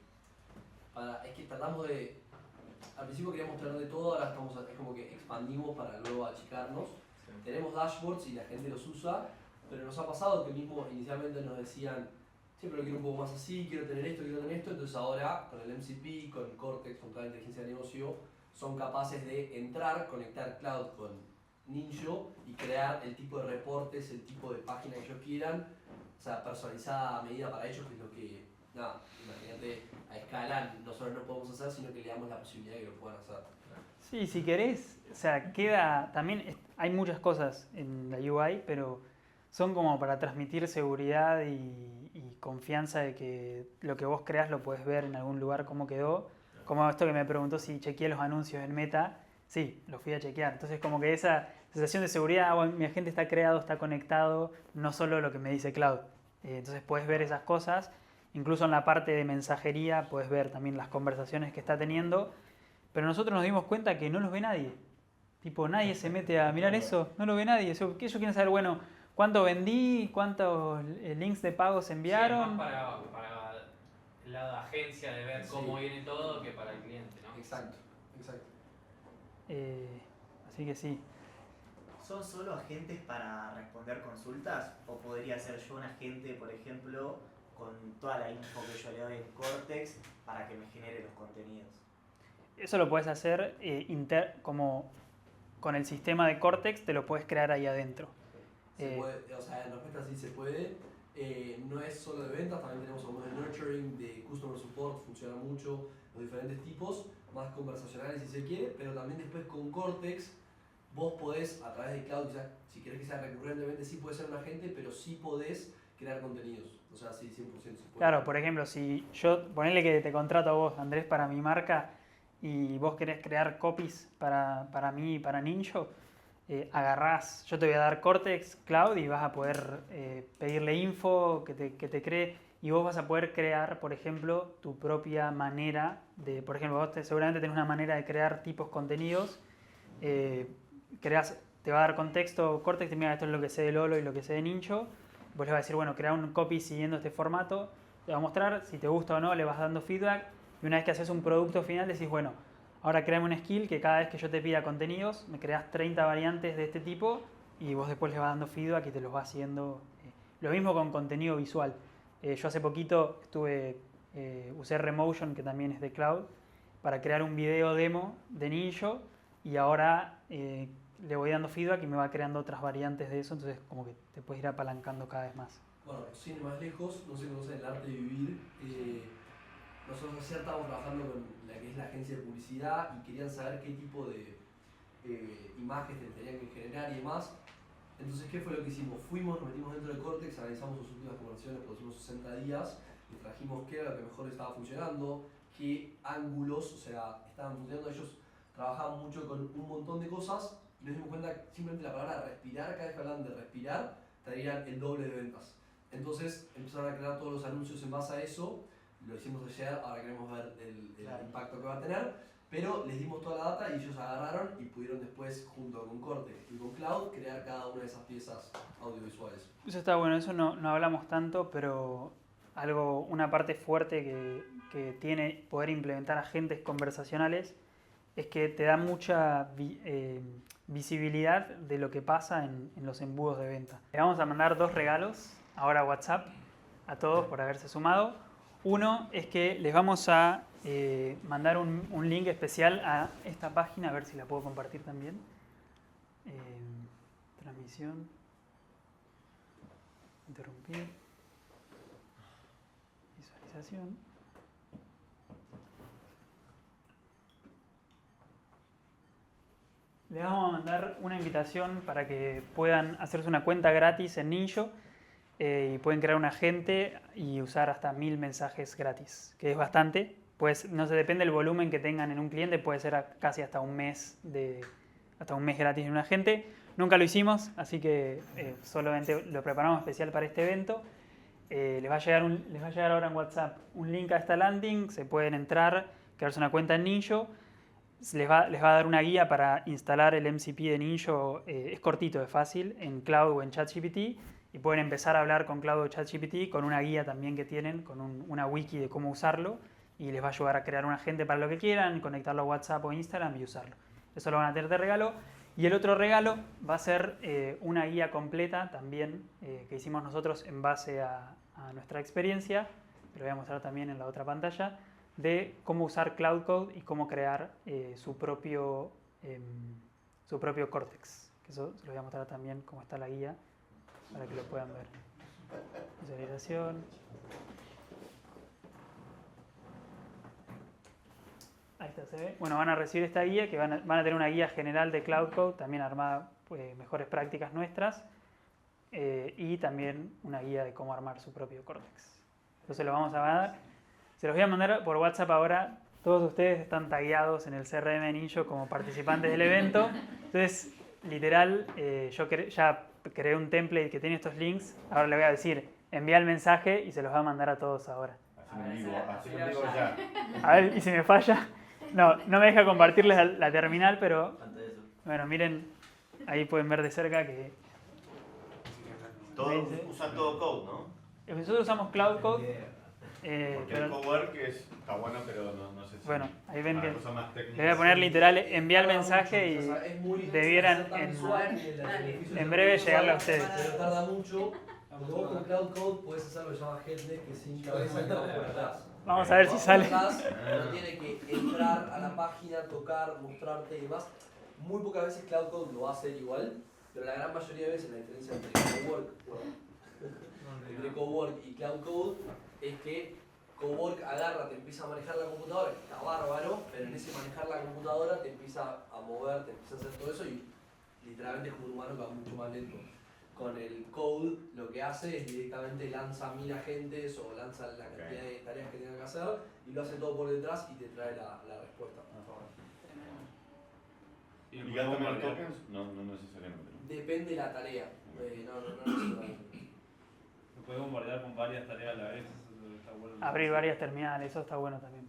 es que tratamos de, al principio queríamos tener de todo, ahora es como que expandimos para luego achicarnos. Sí. Tenemos dashboards y la gente los usa, pero nos ha pasado que mismo inicialmente nos decían, siempre lo quiero un poco más así, quiero tener esto, entonces ahora con el MCP, con Cortex, con toda la inteligencia de negocio, son capaces de entrar, conectar Cloud con Ninjo y crear el tipo de reportes, el tipo de página que ellos quieran, o sea, personalizada a medida para ellos, que es lo que, nada, imagínate, a escala nosotros no podemos hacer, sino que le damos la posibilidad de que lo puedan hacer. Sí, si querés, o sea, queda, también hay muchas cosas en la UI, pero son como para transmitir seguridad y confianza de que lo que vos creas lo podés ver en algún lugar cómo quedó. Como esto que me preguntó si chequeé los anuncios en Meta, sí, los fui a chequear. Entonces como que esa sensación de seguridad, bueno, mi agente está creado, está conectado, no solo lo que me dice Cloud. Entonces puedes ver esas cosas, incluso en la parte de mensajería puedes ver también las conversaciones que está teniendo, pero nosotros nos dimos cuenta que no los ve nadie. Tipo, nadie se mete a mirar eso, no lo ve nadie. Ellos quieren saber, bueno, cuánto vendí, cuántos links de pago se enviaron. Sí, más para el lado de agencia, de ver cómo viene todo, que para el cliente, ¿no? Exacto, exacto. Así que sí. ¿Son solo agentes para responder consultas? ¿O podría ser yo un agente, por ejemplo, con toda la info que yo le doy en Cortex para que me genere los contenidos? Eso lo puedes hacer como con el sistema de Cortex, te lo puedes crear ahí adentro. Se puede, o sea, en respuesta sí se puede. No es solo de ventas, también tenemos algunos de nurturing, de customer support, funciona mucho, los diferentes tipos, más conversacionales si se quiere, pero también después con Cortex vos podés, a través de Cloud, ya, si querés que sea recurrentemente, sí puede ser un agente, pero sí podés crear contenidos. O sea, sí, 100% se puede. Claro, por ejemplo, si yo, ponele que te contrato a vos, Andrés, para mi marca, y vos querés crear copies para mí y para Ninjo, agarrás, yo te voy a dar Cortex Cloud y vas a poder pedirle info que te cree, y vos vas a poder crear, por ejemplo, tu propia manera de, por ejemplo, vos seguramente tenés una manera de crear tipos contenidos, te va a dar contexto Cortex, mira, esto es lo que sé de Lolo y lo que sé de Ninjo, vos le vas a decir, bueno, crea un copy siguiendo este formato, te va a mostrar, si te gusta o no, le vas dando feedback, y una vez que haces un producto final decís, bueno, ahora créame un skill que cada vez que yo te pida contenidos, me creas 30 variantes de este tipo, y vos después le vas dando feedback y te los vas haciendo. Lo mismo con contenido visual. Yo hace poquito usé Remotion, que también es de Cloud, para crear un video demo de Ninja, y ahora le voy dando feedback y me va creando otras variantes de eso, entonces como que te puedes ir apalancando cada vez más. Bueno, sin ir más lejos, no se conoce el arte de vivir. Nosotros ayer estábamos trabajando con la que es la agencia de publicidad y querían saber qué tipo de imágenes tenían que generar y demás. Entonces, ¿qué fue lo que hicimos? Fuimos, nos metimos dentro de Cortex, analizamos sus últimas conversiones por los últimos 60 días y trajimos qué era lo que mejor estaba funcionando, qué ángulos, o sea, estaban funcionando. Ellos trabajaban mucho con un montón de cosas y nos dimos cuenta que simplemente la palabra respirar, cada vez que hablaban de respirar, traían el doble de ventas. Entonces empezaron a crear todos los anuncios en base a eso, lo hicimos ayer, ahora queremos ver el impacto que va a tener, pero les dimos toda la data y ellos agarraron y pudieron después, junto con Cortex y con Cloud, crear cada una de esas piezas audiovisuales. Eso está bueno, eso no hablamos tanto, pero una parte fuerte que tiene poder implementar agentes conversacionales es que te da mucha visibilidad de lo que pasa en los embudos de venta. Le vamos a mandar 2 regalos ahora a WhatsApp a todos por haberse sumado. Uno es que les vamos a mandar un link especial a esta página, a ver si la puedo compartir también. Transmisión. Interrumpir. Visualización. Les vamos a mandar una invitación para que puedan hacerse una cuenta gratis en Ninja y pueden crear un agente y usar hasta 1000 mensajes gratis, que es bastante. Pues no sé, depende del volumen que tengan en un cliente, puede ser casi hasta un mes gratis en un agente. Nunca lo hicimos, así que solamente lo preparamos especial para este evento. Les va a llegar ahora en WhatsApp un link a esta landing, se pueden entrar, crearse una cuenta en Ninja. Les va a dar una guía para instalar el MCP de Ninja, es cortito, es fácil, en Cloud o en ChatGPT, y pueden empezar a hablar con Cloud o ChatGPT con una guía también que tienen, con una wiki de cómo usarlo, y les va a ayudar a crear un agente para lo que quieran, conectarlo a WhatsApp o Instagram y usarlo. Eso lo van a tener de regalo. Y el otro regalo va a ser una guía completa también que hicimos nosotros en base a nuestra experiencia, que lo voy a mostrar también en la otra pantalla, de cómo usar Cloud Code y cómo crear su propio Cortex. Que eso se lo voy a mostrar también cómo está la guía para que lo puedan ver. Visualización. Ahí está, se ve. Bueno, van a recibir esta guía, que van a tener una guía general de Cloud Code, también armada, mejores prácticas nuestras, y también una guía de cómo armar su propio Cortex. Entonces lo vamos a mandar. Se los voy a mandar por WhatsApp ahora. Todos ustedes están tagueados en el CRM de Ninja como participantes del evento. Entonces, literal, yo ya creé un template que tiene estos links. Ahora le voy a decir, envía el mensaje y se los va a mandar a todos ahora. Así en vivo ya. A ver, ¿y si me falla? No me deja compartirles la terminal, pero bueno, miren, ahí pueden ver de cerca que... Usan todo Code, ¿no? Nosotros usamos Cloud Code. Porque el cowork está bueno, pero no sé si... Bueno, ahí ven que cosa más técnica. le voy a poner literal, envía el mensaje y debieran en breve llegarle a ustedes. Pero tarda mucho. Porque vos con Cloud Code podés hacer lo que se llama headnet, que es sin cabeza y vamos por atrás. Vamos a ver si sale. No tiene que entrar a la página, tocar, mostrarte y demás. Muy pocas veces Cloud Code lo va a hacer igual, pero la gran mayoría de veces la diferencia entre Cowork y Cloud Code es que Cowork agarra, te empieza a manejar la computadora, que está bárbaro, pero en ese manejar la computadora te empieza a mover, te empieza a hacer todo eso y literalmente es como un humano que va mucho más lento. Con el code lo que hace es directamente lanza 1000 agentes o lanza la cantidad de tareas que tenga que hacer y lo hace todo por detrás y te trae la respuesta. ¿Y gastan los tokens? No necesariamente. ¿No? Depende de la tarea. No necesariamente. Se puede bombardear con varias tareas a la vez. Eso está bueno. Abrir varias terminales, eso está bueno también.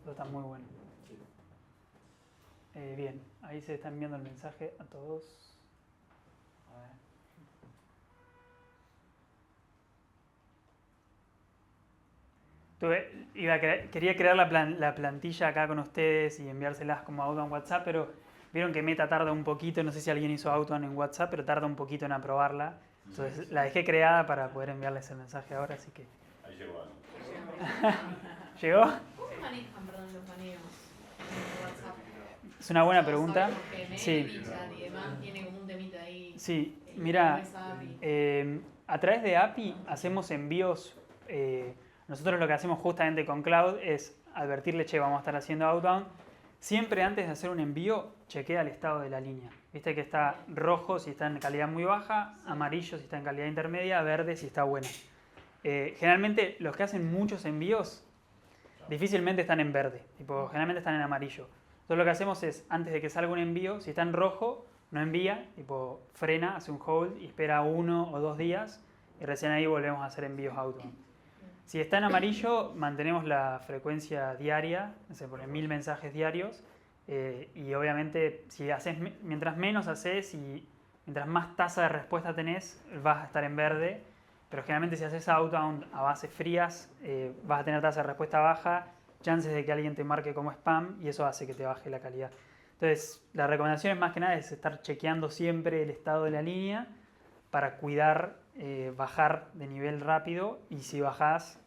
Eso está muy bueno. Sí. Bien, ahí se está enviando el mensaje a todos. A ver. Quería crear la plantilla acá con ustedes y enviárselas como Outbound WhatsApp, pero vieron que Meta tarda un poquito, no sé si alguien hizo Outbound en WhatsApp, pero tarda un poquito en aprobarla. Entonces la dejé creada para poder enviarles el mensaje ahora, así que... Ahí llegó algo. ¿Llegó? ¿Cómo manejan, perdón, los baneos en WhatsApp? Es una buena pregunta. Sí. Y demás tiene como un temita ahí. Sí, mira, a través de API hacemos envíos. Nosotros lo que hacemos justamente con Cloud es advertirle, che, vamos a estar haciendo outbound. Siempre antes de hacer un envío, chequea el estado de la línea. Viste que está rojo si está en calidad muy baja, amarillo si está en calidad intermedia, verde si está buena. Generalmente los que hacen muchos envíos difícilmente están en verde, generalmente están en amarillo. Entonces lo que hacemos es, antes de que salga un envío, si está en rojo, no envía, frena, hace un hold y espera 1 o 2 días y recién ahí volvemos a hacer envíos outbound. Si está en amarillo, mantenemos la frecuencia diaria, se ponen 1000 mensajes diarios y obviamente mientras menos haces y mientras más tasa de respuesta tenés, vas a estar en verde, pero generalmente si haces outbound a bases frías, vas a tener tasa de respuesta baja, chances de que alguien te marque como spam y eso hace que te baje la calidad. Entonces, la recomendación es más que nada es estar chequeando siempre el estado de la línea para cuidar, bajar de nivel rápido y si bajás,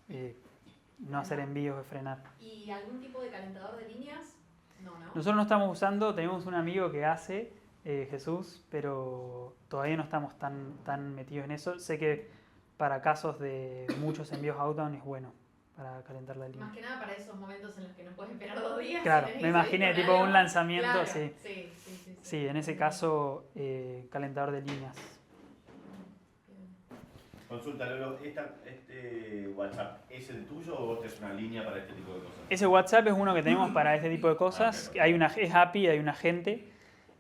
no hacer envíos de frenar. ¿Y algún tipo de calentador de líneas? No. Nosotros no estamos usando, tenemos un amigo que hace, Jesús, pero todavía no estamos tan metidos en eso. Sé que para casos de muchos envíos outbound es bueno para calentar la línea. Más que nada para esos momentos en los que no puedes esperar 2 días. Claro, me imaginé tipo un lanzamiento, claro, sí. Sí. Sí, en ese caso, calentador de líneas. Consulta, Lolo, ¿este WhatsApp es el tuyo o vos tenés una línea para este tipo de cosas? Ese WhatsApp es uno que tenemos para este tipo de cosas. Es API, hay un agente.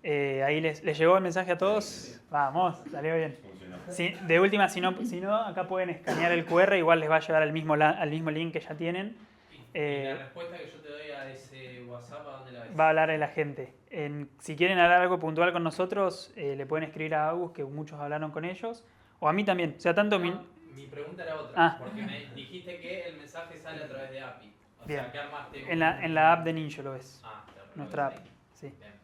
Ahí les llegó el mensaje a todos. Vamos, salió bien. Sí, de última, si no, acá pueden escanear el QR, igual les va a llevar al mismo link que ya tienen. ¿Y la respuesta que yo te doy a ese WhatsApp, a dónde la ves? Va a hablar el agente. Si quieren hablar algo puntual con nosotros, le pueden escribir a Agus, que muchos hablaron con ellos, o a mí también. O sea, tanto mi pregunta era otra, porque me dijiste que el mensaje sale a través de API. Bien. ¿Qué armaste? En la app de Ninja lo ves. Nuestra app, sí. Bien.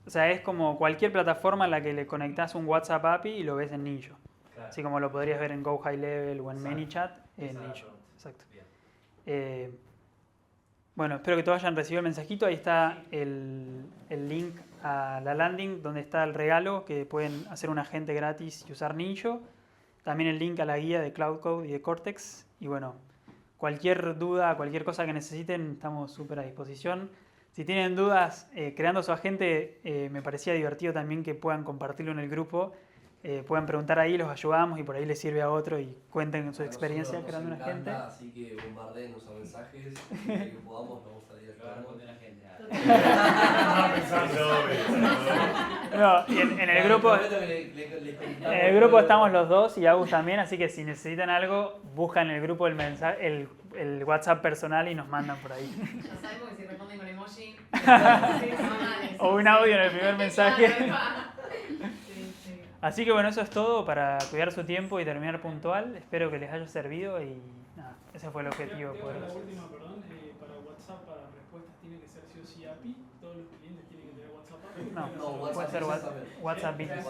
O sea, es como cualquier plataforma en la que le conectás un WhatsApp API y lo ves en Ninja. Claro. Así como lo podrías ver en Go High Level o en ManyChat, en Ninja. Exacto. Bueno, espero que todos hayan recibido el mensajito. Ahí está el link a la landing donde está el regalo que pueden hacer un agente gratis y usar Ninja. También el link a la guía de Cloud Code y de Cortex. Y bueno, cualquier duda, cualquier cosa que necesiten, estamos súper a disposición. Si tienen dudas creando su agente, me parecía divertido también que puedan compartirlo en el grupo. Pueden preguntar ahí, los ayudamos y por ahí les sirve a otro y cuenten su experiencia creando un agente. Así que bombardeenos a mensajes y que podamos vamos a salir a responder a la gente. No, y en el grupo estamos los dos y Agus también, así que si necesitan algo, buscan en el grupo el WhatsApp personal y nos mandan por ahí. Ya sabemos que si responden con emoji, o un audio en el primer mensaje. Así que bueno, eso es todo para cuidar su tiempo y terminar puntual. Espero que les haya servido y nada, ese fue el objetivo. La última, perdón, para WhatsApp, para respuestas tiene que ser sí o sí API. Todos los clientes tienen que tener WhatsApp API. No, puede ser WhatsApp Business.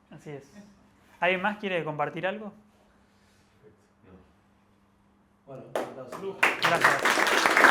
Así es. ¿Alguien más quiere compartir algo? Bueno, gracias.